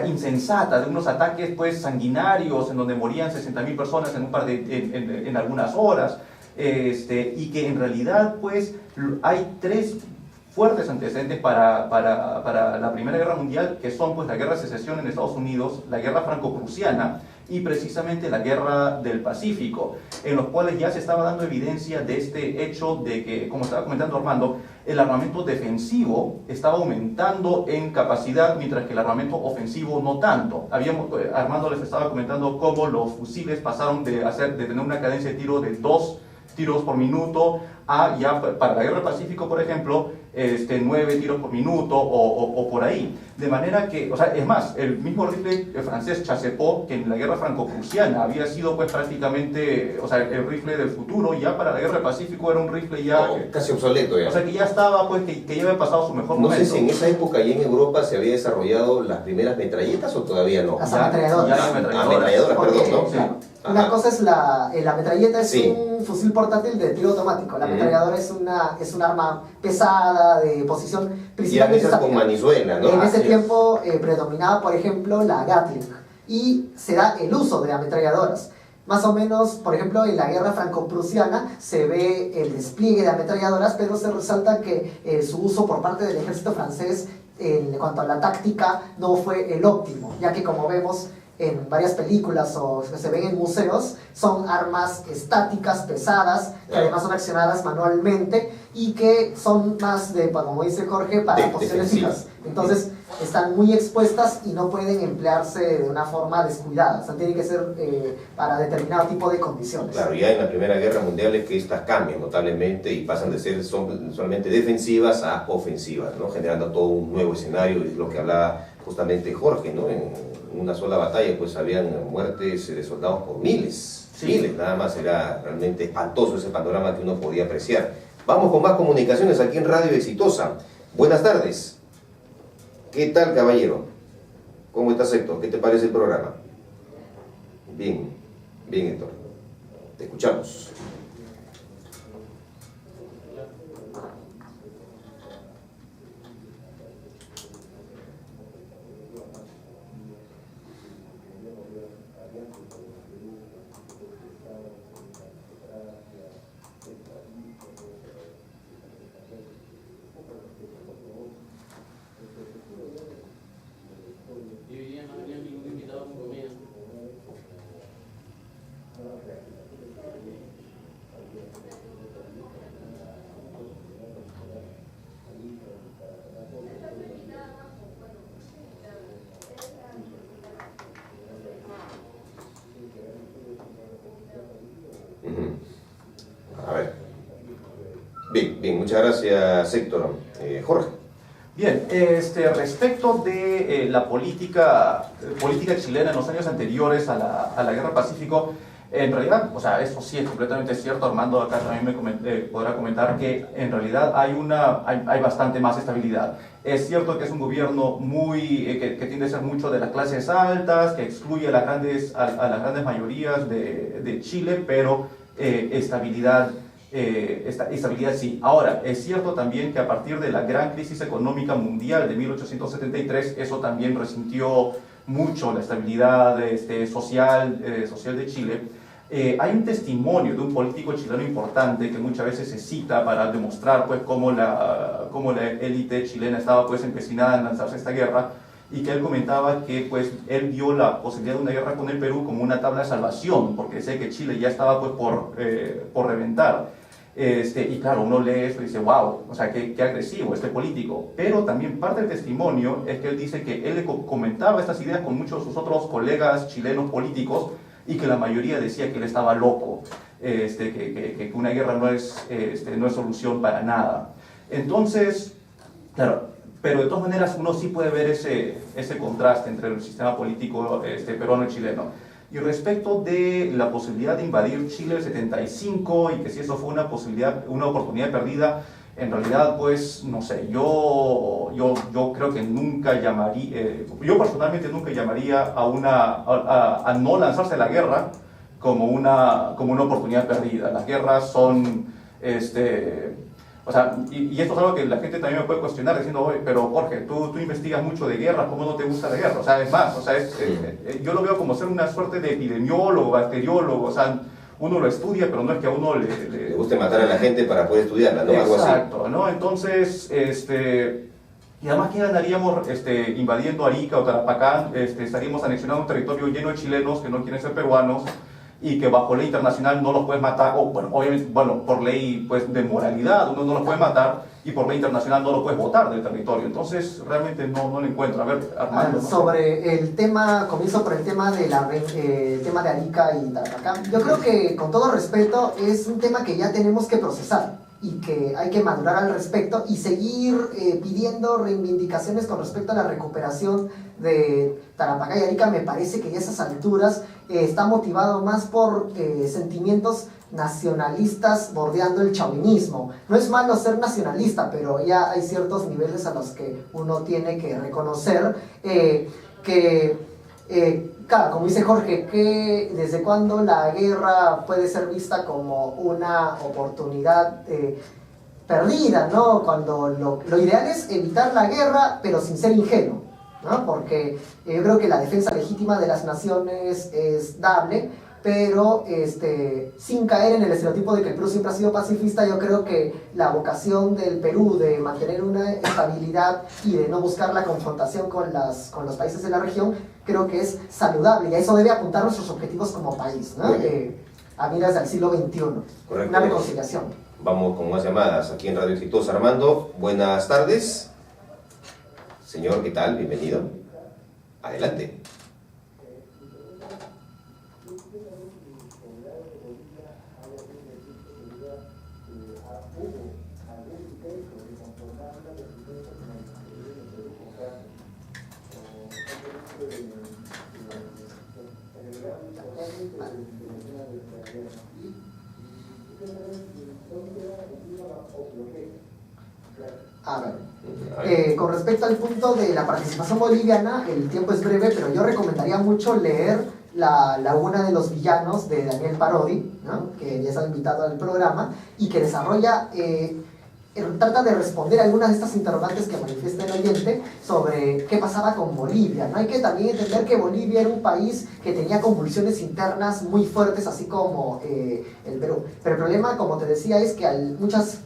insensata, de unos ataques pues sanguinarios, en donde morían 60.000 personas en algunas horas, y que en realidad pues hay 3 fuertes antecedentes para la Primera Guerra Mundial, que son pues la Guerra de Secesión en Estados Unidos, la Guerra Franco-Prusiana y precisamente la Guerra del Pacífico, en los cuales ya se estaba dando evidencia de este hecho de que, como estaba comentando Armando, el armamento defensivo estaba aumentando en capacidad, mientras que el armamento ofensivo no tanto. Armando les estaba comentando cómo los fusiles pasaron de tener una cadencia de tiro de 2 tiros por minuto a ya para la Guerra del Pacífico, por ejemplo, 9 tiros por minuto o por ahí. De manera que, es más, el mismo rifle francés Chassepot, que en la Guerra Franco-Prusiana había sido pues prácticamente, el rifle del futuro, ya para la Guerra del Pacífico era un rifle ya... casi obsoleto ya. Que ya estaba, pues, que ya había pasado su mejor momento. No sé si en esa época ya en Europa se había desarrollado las primeras metralletas o todavía no. Las ametralladoras. Ametralladoras, perdón, ¿no? Claro. Una cosa es la metralleta, es un fusil portátil de tiro automático. La ametralladora es un arma pesada, de posición principalmente estática. Con manizuela, ¿no? En ese tiempo predominaba, por ejemplo, la Gatling. Y se da el uso de ametralladoras. Más o menos, por ejemplo, en la Guerra Franco-Prusiana se ve el despliegue de ametralladoras, pero se resalta que su uso por parte del ejército francés en cuanto a la táctica no fue el óptimo, ya que como vemos en varias películas o que se ven en museos, son armas estáticas, pesadas, que además son accionadas manualmente y que son más como dice Jorge, para posiciones fijas. Entonces, están muy expuestas y no pueden emplearse de una forma descuidada. O sea, tiene que ser para determinado tipo de condiciones. Claro, ya en la Primera Guerra Mundial es que estas cambian notablemente y pasan de ser solamente defensivas a ofensivas, ¿no? Generando todo un nuevo escenario, y es lo que hablaba justamente Jorge, ¿no? En una sola batalla pues habían muertes de soldados por miles, miles, nada más. Era realmente espantoso ese panorama que uno podía apreciar. Vamos con más comunicaciones aquí en Radio Exitosa. Buenas tardes. ¿Qué tal, caballero? ¿Cómo estás, Héctor? ¿Qué te parece el programa? Bien, bien, Héctor. Te escuchamos. A ver. Bien, bien, muchas gracias, Héctor. Jorge. Bien, respecto de la política chilena en los años anteriores a la Guerra del Pacífico, en realidad, o sea, eso sí es completamente cierto. Armando acá también podrá comentar que en realidad hay bastante más estabilidad. Es cierto que es un gobierno que tiende a ser mucho de las clases altas, que excluye a las grandes mayorías de Chile, pero estabilidad sí. Ahora, es cierto también que a partir de la gran crisis económica mundial de 1873, eso también resintió mucho la estabilidad social de Chile. Hay un testimonio de un político chileno importante que muchas veces se cita para demostrar pues, cómo la élite chilena estaba pues, empecinada en lanzarse a esta guerra, y que él comentaba que pues, él vio la posibilidad de una guerra con el Perú como una tabla de salvación, porque sé que Chile ya estaba pues, por reventar. Y claro, uno lee eso y dice, wow, o sea, qué agresivo este político. Pero también parte del testimonio es que él dice que él le comentaba estas ideas con muchos de sus otros colegas chilenos políticos, y que la mayoría decía que él estaba loco, que una guerra no es solución para nada. Entonces, claro, pero de todas maneras uno sí puede ver ese contraste entre el sistema político peruano y chileno. Y respecto de la posibilidad de invadir Chile el 75 y que si eso fue una oportunidad perdida, en realidad, pues, no sé, yo creo que nunca llamaría, yo personalmente nunca llamaría a no lanzarse a la guerra como una oportunidad perdida. Las guerras son, o sea, y esto es algo que la gente también me puede cuestionar diciendo, oye, pero Jorge, tú investigas mucho de guerra, ¿cómo no te gusta la guerra? O sea, es más, o sea, yo lo veo como ser una suerte de epidemiólogo, bacteriólogo, o sea, uno lo estudia, pero no es que a uno le guste matar a la gente para poder estudiarla, ¿no? Algo así. Exacto, ¿no? Entonces, y además, ¿qué ganaríamos invadiendo Arica o Tarapacán? Estaríamos anexionando un territorio lleno de chilenos que no quieren ser peruanos, y que bajo ley internacional no los puedes matar, o bueno, obviamente, bueno, por ley pues, de moralidad uno no los puede matar, y por ley internacional no lo puedes botar del territorio. Entonces realmente no lo encuentro. A ver, Armando, ¿no? Sobre el tema, comienzo por el tema de tema de Arica y Tarapacán. Yo creo que, con todo respeto, es un tema que ya tenemos que procesar y que hay que madurar al respecto y seguir pidiendo reivindicaciones con respecto a la recuperación de Tarapacá y Arica. Me parece que ya a esas alturas está motivado más por sentimientos nacionalistas bordeando el chauvinismo. No es malo ser nacionalista, pero ya hay ciertos niveles a los que uno tiene que reconocer claro, como dice Jorge, que desde cuándo la guerra puede ser vista como una oportunidad perdida, ¿no? Cuando lo ideal es evitar la guerra, pero sin ser ingenuo, ¿no? Porque yo creo que la defensa legítima de las naciones es dable, pero sin caer en el estereotipo de que el Perú siempre ha sido pacifista. Yo creo que la vocación del Perú de mantener una estabilidad y de no buscar la confrontación con los países de la región, creo que es saludable, y a eso debe apuntar nuestros objetivos como país, ¿no? A miras del siglo XXI. Correcto. Una reconciliación. Vamos con más llamadas aquí en Radio Exitosa. Armando, buenas tardes. Señor, ¿qué tal? Bienvenido. Adelante. A ver, con respecto al punto de la participación boliviana, el tiempo es breve, pero yo recomendaría mucho leer La Laguna de los Villanos de Daniel Parodi, ¿no? Que ya está invitado al programa, y que desarrolla, trata de responder algunas de estas interrogantes que manifiesta el oyente sobre qué pasaba con Bolivia, ¿no? Hay que también entender que Bolivia era un país que tenía convulsiones internas muy fuertes, así como el Perú. Pero el problema, como te decía, es que muchas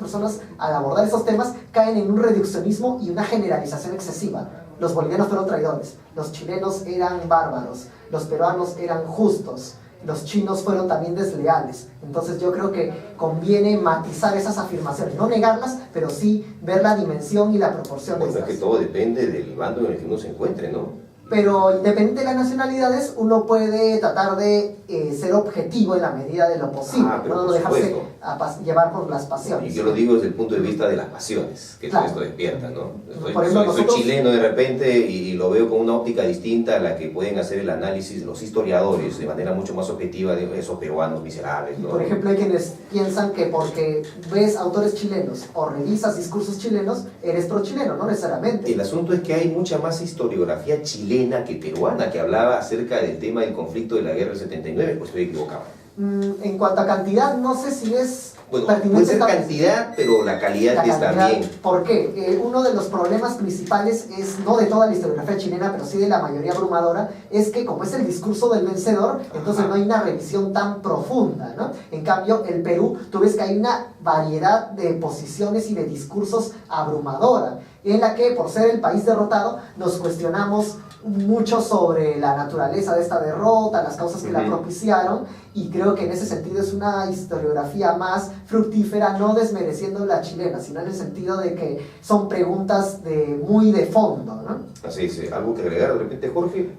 personas al abordar esos temas caen en un reduccionismo y una generalización excesiva. Los bolivianos fueron traidores, los chilenos eran bárbaros, los peruanos eran justos, los chinos fueron también desleales. Entonces yo creo que conviene matizar esas afirmaciones, no negarlas, pero sí ver la dimensión y la proporción de Bueno, es estas. que todo depende del bando en el que uno se encuentre, ¿no? Pero independiente de las nacionalidades, uno puede tratar de ser objetivo en la medida de lo posible, pero no por dejarse supuesto. llevar por las pasiones. Y yo lo digo desde el punto de vista de las pasiones que Claro. todo esto despierta, ¿no? Por ejemplo, Soy chileno de repente y lo veo con una óptica distinta a la que pueden hacer el análisis los historiadores de manera mucho más objetiva de esos peruanos miserables, ¿no? Por ejemplo, hay quienes piensan que porque ves autores chilenos o revisas discursos chilenos, eres pro-chileno, no necesariamente. El asunto es que hay mucha más historiografía chilena que peruana que hablaba acerca del tema del conflicto de la guerra del 79, pues estoy equivocado. En cuanto a cantidad, no sé si es Bueno, pertinente. puede ser cantidad, pero la calidad está bien. ¿Por qué? Uno de los problemas principales es, no de toda la historiografía chilena, pero sí de la mayoría abrumadora, es que como es el discurso del vencedor, entonces no hay una revisión tan profunda, ¿no? En cambio, el Perú, tú ves que hay una variedad de posiciones y de discursos abrumadora, en la que, por ser el país derrotado, nos cuestionamos mucho sobre la naturaleza de esta derrota, las causas que la propiciaron, y creo que en ese sentido es una historiografía más fructífera, no desmereciendo la chilena, sino en el sentido de que son preguntas muy de fondo, ¿no? Así es, ¿algo que agregar de repente, Jorge?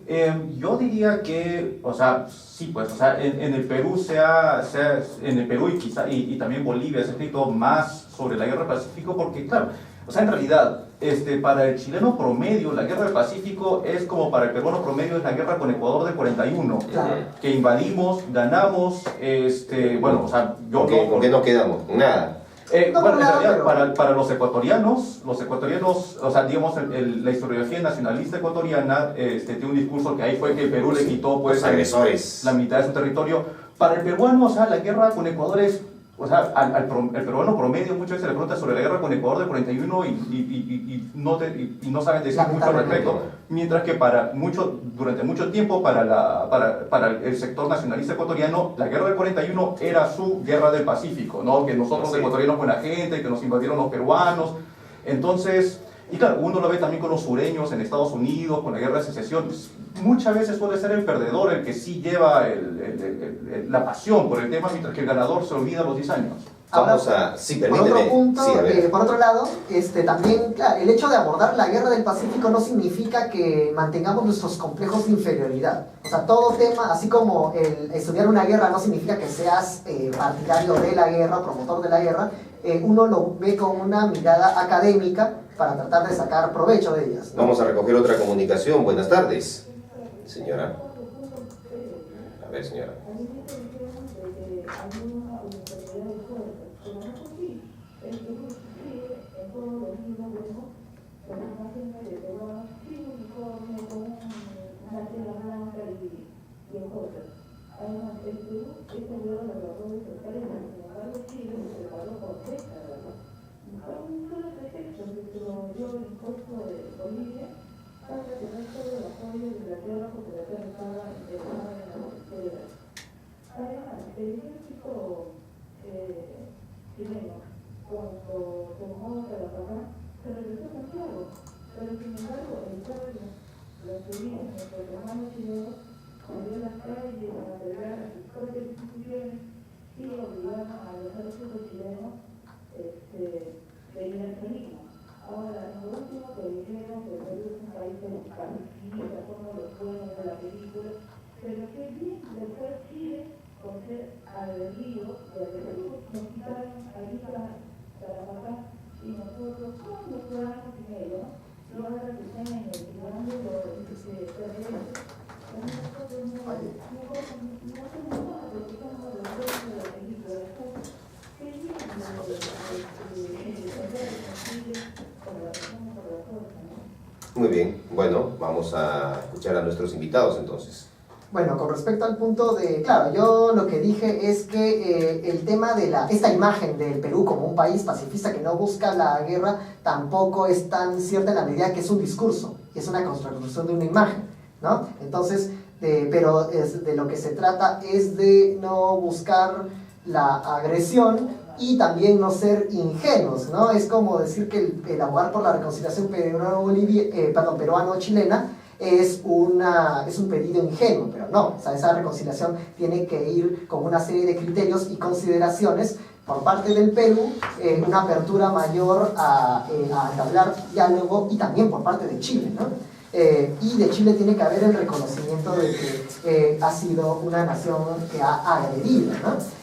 Yo diría que, o sea, sí, pues, o sea, en el Perú en el Perú y también Bolivia se ha escrito más sobre la Guerra del Pacífico porque, claro, o sea, en realidad, para el chileno promedio, la Guerra del Pacífico es como para el peruano promedio es la guerra con Ecuador del 41, Claro. que invadimos, ganamos, bueno, o sea, ¿Por qué no quedamos? Nada. Bueno, en realidad, para los ecuatorianos, o sea, digamos, la historiografía nacionalista ecuatoriana tiene un discurso que ahí fue que el Perú le quitó, pues, Los agresores. la mitad de su territorio. Para el peruano, o sea, la guerra con Ecuador es, o sea, el peruano promedio muchas veces le pregunta sobre la guerra con Ecuador del 41 y no saben decir mucho al respecto. Mientras que durante mucho tiempo para el sector nacionalista ecuatoriano, la guerra del 41 era su guerra del Pacífico, ¿no? Que nosotros ecuatorianos buena gente, que nos invadieron los peruanos. Entonces, y claro, uno lo ve también con los sureños en Estados Unidos, con la guerra de secesión. Muchas veces suele ser el perdedor el que sí lleva la pasión por el tema, mientras que el ganador se olvida a los 10 años. Vamos a... Sí, Por permíteme. otro punto, Sí, a ver. por otro lado, también, claro, el hecho de abordar la guerra del Pacífico no significa que mantengamos nuestros complejos de inferioridad. O sea, todo tema, así como el estudiar una guerra no significa que seas partidario de la guerra, promotor de la guerra, uno lo ve con una mirada académica para tratar de sacar provecho de ellas, ¿no? Vamos a recoger otra comunicación. Buenas tardes, señora. A ver, señora. Ahora, en lo último que dijeron que el Perú es un país pacifista, somos los buenos de la película, pero que bien después Chile, por ser aguerrido del Perú, nos quitaron ayuda para matar y nosotros somos los ciudadanos primero, ¿no? Y ahora que están en el tribunal de los terroristas, también nosotros no hacemos nada porque somos los buenos de la película. Qué bien Muy bien, bueno, vamos a escuchar a nuestros invitados entonces. Bueno, con respecto al punto de, claro, yo lo que dije es que el tema de esta imagen del Perú como un país pacifista que no busca la guerra tampoco es tan cierta en la medida que es un discurso, es una construcción de una imagen, ¿no? Entonces, pero de lo que se trata es de no buscar la agresión y también no ser ingenuos, ¿no? Es como decir que el abogar por la reconciliación peruano-chilena es un pedido ingenuo, pero no, o sea, esa reconciliación tiene que ir con una serie de criterios y consideraciones por parte del Perú, una apertura mayor a entablar diálogo y también por parte de Chile, ¿no? Y de Chile tiene que haber el reconocimiento de que ha sido una nación que ha agredido, ¿no?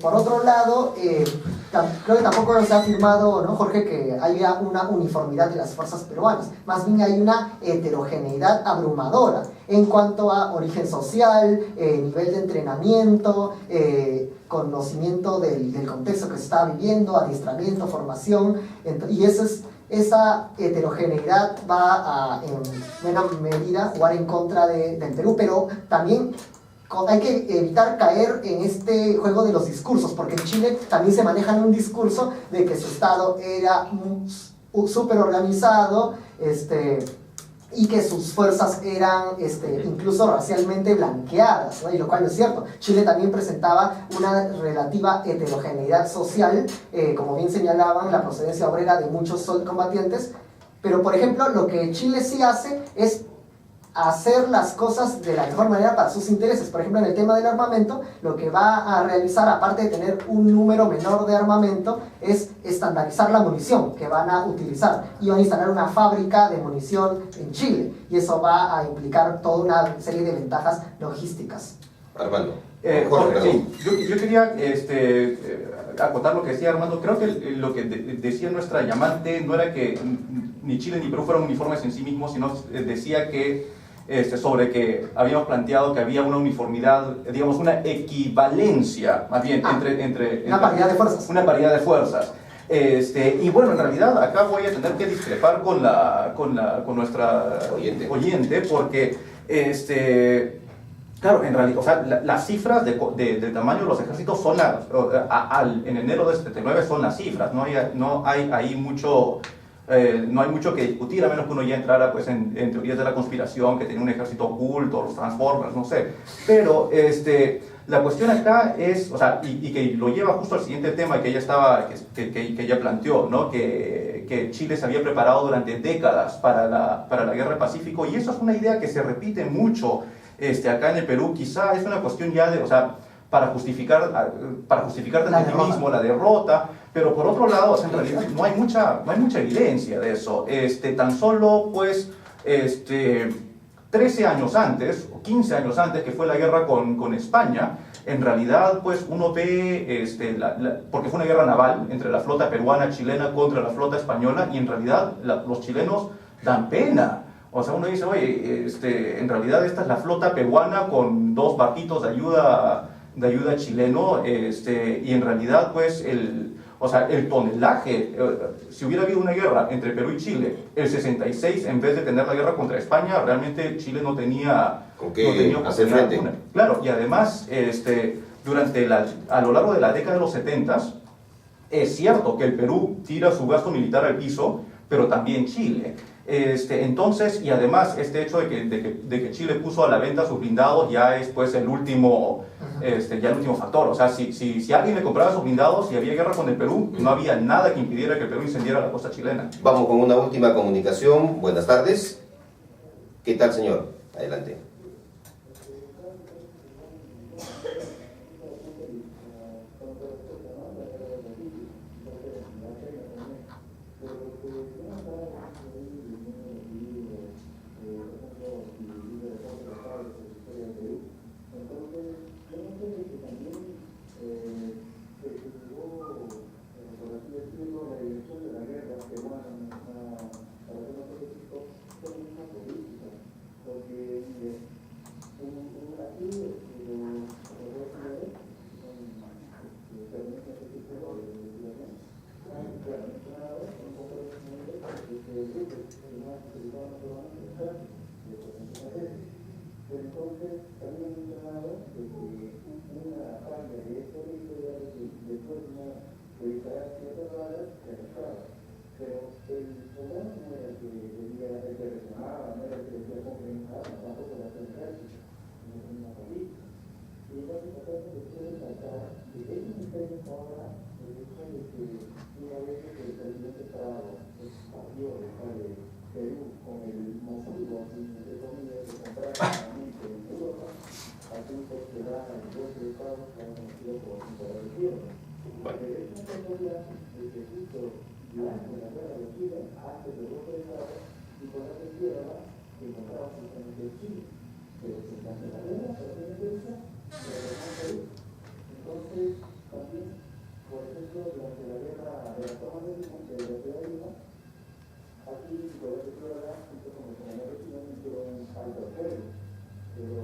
Por otro lado, creo que tampoco se ha afirmado, ¿no, Jorge, que haya una uniformidad de las fuerzas peruanas. Más bien hay una heterogeneidad abrumadora en cuanto a origen social, nivel de entrenamiento, conocimiento del contexto que se está viviendo, adiestramiento, formación, y esa heterogeneidad va a, en buena medida, jugar en contra del Perú, pero también hay que evitar caer en este juego de los discursos, porque en Chile también se maneja un discurso de que su Estado era súper organizado, y que sus fuerzas eran incluso racialmente blanqueadas, ¿no? Y lo cual no es cierto. Chile también presentaba una relativa heterogeneidad social, como bien señalaban, la procedencia obrera de muchos combatientes, pero por ejemplo lo que Chile sí hace es hacer las cosas de la mejor manera para sus intereses. Por ejemplo, en el tema del armamento, lo que va a realizar, aparte de tener un número menor de armamento, es estandarizar la munición que van a utilizar. Y van a instalar una fábrica de munición en Chile. Y eso va a implicar toda una serie de ventajas logísticas. Armando. Jorge, sí, yo quería acotar lo que decía Armando. Creo que lo que decía nuestra llamante no era que ni Chile ni Perú fueron uniformes en sí mismos, sino decía que sobre que habíamos planteado que había una uniformidad, digamos una equivalencia, más bien, entre una paridad de fuerzas. Una paridad de fuerzas. Y bueno, en realidad acá voy a tener que discrepar con nuestra oyente porque claro, en realidad, o sea, las cifras del tamaño de los ejércitos son en enero del 79 son las cifras, no hay ahí mucho. No hay mucho que discutir, a menos que uno ya entrara pues, en teorías de la conspiración, que tenía un ejército oculto, los Transformers, no sé. Pero la cuestión acá es, o sea, y que lo lleva justo al siguiente tema que ella planteó, ¿no? Que Chile se había preparado durante décadas para la guerra del Pacífico, y eso es una idea que se repite mucho acá en el Perú. Quizá es una cuestión ya de, o sea, para justificar ante ti mismo la derrota, pero por otro lado, o sea, en realidad no hay mucha evidencia de eso. Tan solo, pues, 13 años antes, o 15 años antes, que fue la guerra con España, en realidad, pues, uno ve, porque fue una guerra naval entre la flota peruana chilena contra la flota española, y en realidad los chilenos dan pena. O sea, uno dice, oye, en realidad esta es la flota peruana con 2 barquitos de ayuda chileno, y en realidad, pues, el tonelaje, si hubiera habido una guerra entre Perú y Chile, el 66, en vez de tener la guerra contra España, realmente Chile no tenía hacer frente. Claro, y además, a lo largo de la década de los 70, es cierto que el Perú tira su gasto militar al piso, pero también Chile. Entonces, y además este hecho de que Chile puso a la venta sus blindados ya es pues el último factor. O sea, si alguien le compraba sus blindados y había guerra con el Perú, no había nada que impidiera que el Perú incendiara la costa chilena. Vamos con una última comunicación. Buenas tardes. ¿Qué tal, señor? Adelante. mencionado, un poco de conocimiento, porque el grupo más utilizado no solamente en Francia, de potencia veces. Pero entonces también he mencionado de que una falla de este libro era de que después de una revisar ciertas balas se arrestaba. Pero el soldado no era el que debía, el que reclamaba, no era el que decía compren armas, tampoco era el ejército, no era una política. Y entonces acá se les puede saltar que ellos empeñan ahora el hecho de que una vez que el presidente Prado partió de Perú con el motivo, entre comillas, de comprar armamento en Europa, asuntos que dan al golpe de Estado que han conocido por la tierra. Pero es una casualidad de que justo durante la guerra de Chile, antes del golpe de Estado, y con la tierra se encontraba justamente en Chile. Pero se canceló la guerra, pero no me interesa, pero no en Perú. Entonces, también, por ejemplo, durante la guerra de la toma de la ciudad de Lima, aquí, por ejemplo, junto con el comandante chileno, hicieron un alto al pueblo. Pero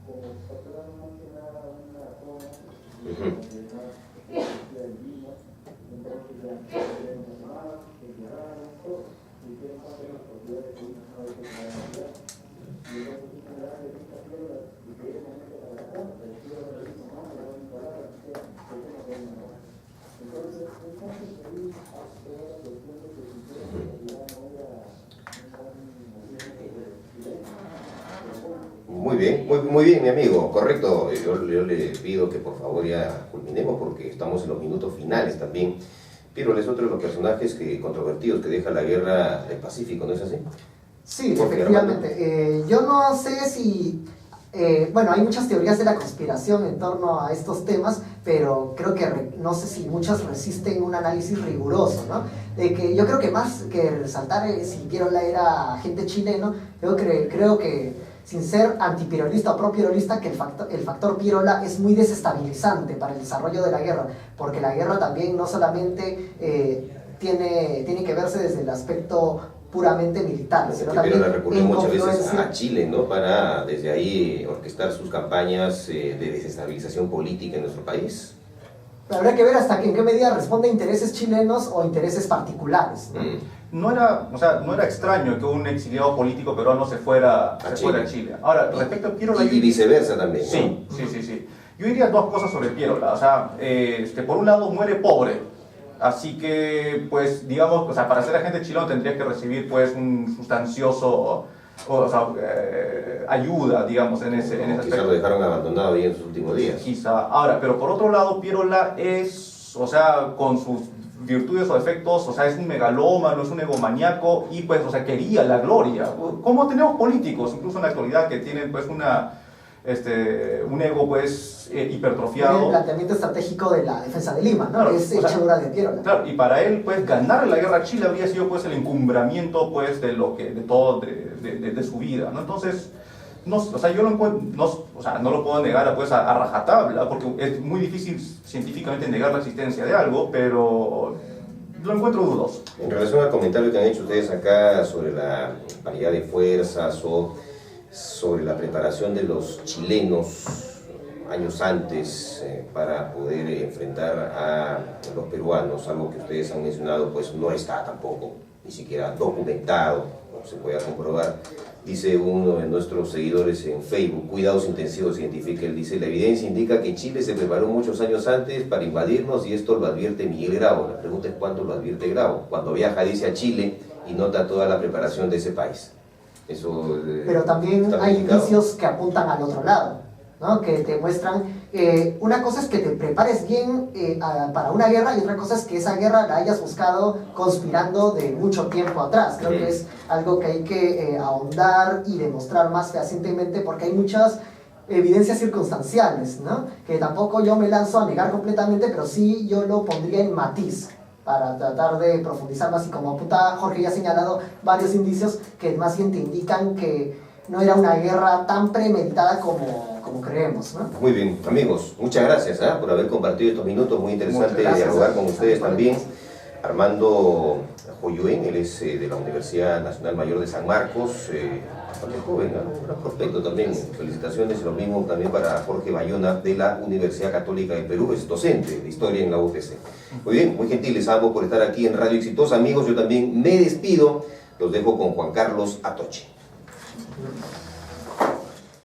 como pasaron más que nada una zona donde más producía el vino, entonces ya se llamaban, se entierraron, todo, y hicieron parte de las propiedades que vino una vez que se la ciudad. Y entonces en general de esta tierra, y que era momento para la casa, pero si era lo mismo, no, pero no palabra, que sea, que tenga que ver una hora. Entonces, un caso que ahí hace la cuestión de que si en realidad no era Muy bien, muy bien, mi amigo, correcto. Yo le pido que por favor ya culminemos porque estamos en los minutos finales también. Piero es otro de los personajes controvertidos que deja la guerra del Pacífico, ¿no es así? Sí, Jorge, efectivamente. Yo no sé si... bueno, hay muchas teorías de la conspiración en torno a estos temas, pero creo que no sé si muchas resisten un análisis riguroso, ¿no? De que yo creo que más que resaltar si Pierola era agente chileno, creo que sin ser antipirolista o pro-pirolista, que el factor Pierola es muy desestabilizante para el desarrollo de la guerra, porque la guerra también no solamente tiene que verse desde el aspecto puramente militar, sino también Pierola recurrió muchas veces confluencia. a Chile, ¿no? Para desde ahí orquestar sus campañas de desestabilización política en nuestro país. Pero habría que ver hasta en qué medida responde a intereses chilenos o intereses particulares, ¿no? No era extraño que un exiliado político peruano se fuera a Chile. Ahora, respecto a Pierola... Y viceversa también, ¿no? Sí. Yo diría dos cosas sobre Pierola. O sea, por un lado muere pobre, así que, pues, digamos, o sea, para ser agente chileno tendría que recibir, pues, un sustancioso... ayuda, digamos, en ese aspecto. Quizá lo dejaron abandonado ahí en sus últimos días. Quizá. Ahora, pero por otro lado, Pierola es, o sea, con sus virtudes o defectos, o sea, es un megalómano, es un egomaniaco y, pues, o sea, quería la gloria. Como tenemos políticos, incluso en la actualidad, que tienen, pues, un ego, pues, hipertrofiado. El planteamiento estratégico de la defensa de Lima, ¿no? Claro, Es hechura de Pierola. Claro, y para él, pues, ganar la guerra a Chile habría sido, pues, el encumbramiento, pues, de su vida, ¿no? Entonces, o sea, yo lo encuentro, no lo puedo negar pues, a rajatabla, porque es muy difícil científicamente negar la existencia de algo, pero lo encuentro dudoso. En relación al comentario que han hecho ustedes acá sobre la paridad de fuerzas o sobre la preparación de los chilenos años antes para poder enfrentar a los peruanos, algo que ustedes han mencionado, pues no está tampoco ni siquiera documentado, no se puede comprobar. Dice uno de nuestros seguidores en Facebook, Cuidados Intensivos Científica, él dice: la evidencia indica que Chile se preparó muchos años antes para invadirnos y esto lo advierte Miguel Grau. La pregunta es ¿cuándo lo advierte Grau? Cuando viaja, dice, a Chile y nota toda la preparación de ese país. Eso, pero también hay indicios que apuntan al otro lado, ¿no? Que te muestran, una cosa es que te prepares bien para una guerra y otra cosa es que esa guerra la hayas buscado conspirando de mucho tiempo atrás. Creo que es algo que hay que ahondar y demostrar más fehacientemente porque hay muchas evidencias circunstanciales, ¿no? Que tampoco yo me lanzo a negar completamente, pero sí yo lo pondría en matiz para tratar de profundizar más, y como apunta Jorge ya ha señalado varios indicios que más bien te indican que no era una guerra tan premeditada como creemos, ¿no? Muy bien, amigos, muchas gracias por haber compartido estos minutos, muy interesante dialogar con ustedes también. Armando Joyuen, él es de la Universidad Nacional Mayor de San Marcos, Bastante joven, ¿no? Un gran prospecto también. Felicitaciones y lo mismo también para Jorge Bayona de la Universidad Católica del Perú, es docente de historia en la UPC. Muy bien, muy gentiles ambos por estar aquí en Radio Exitosa. Amigos, yo también me despido, los dejo con Juan Carlos Atoche.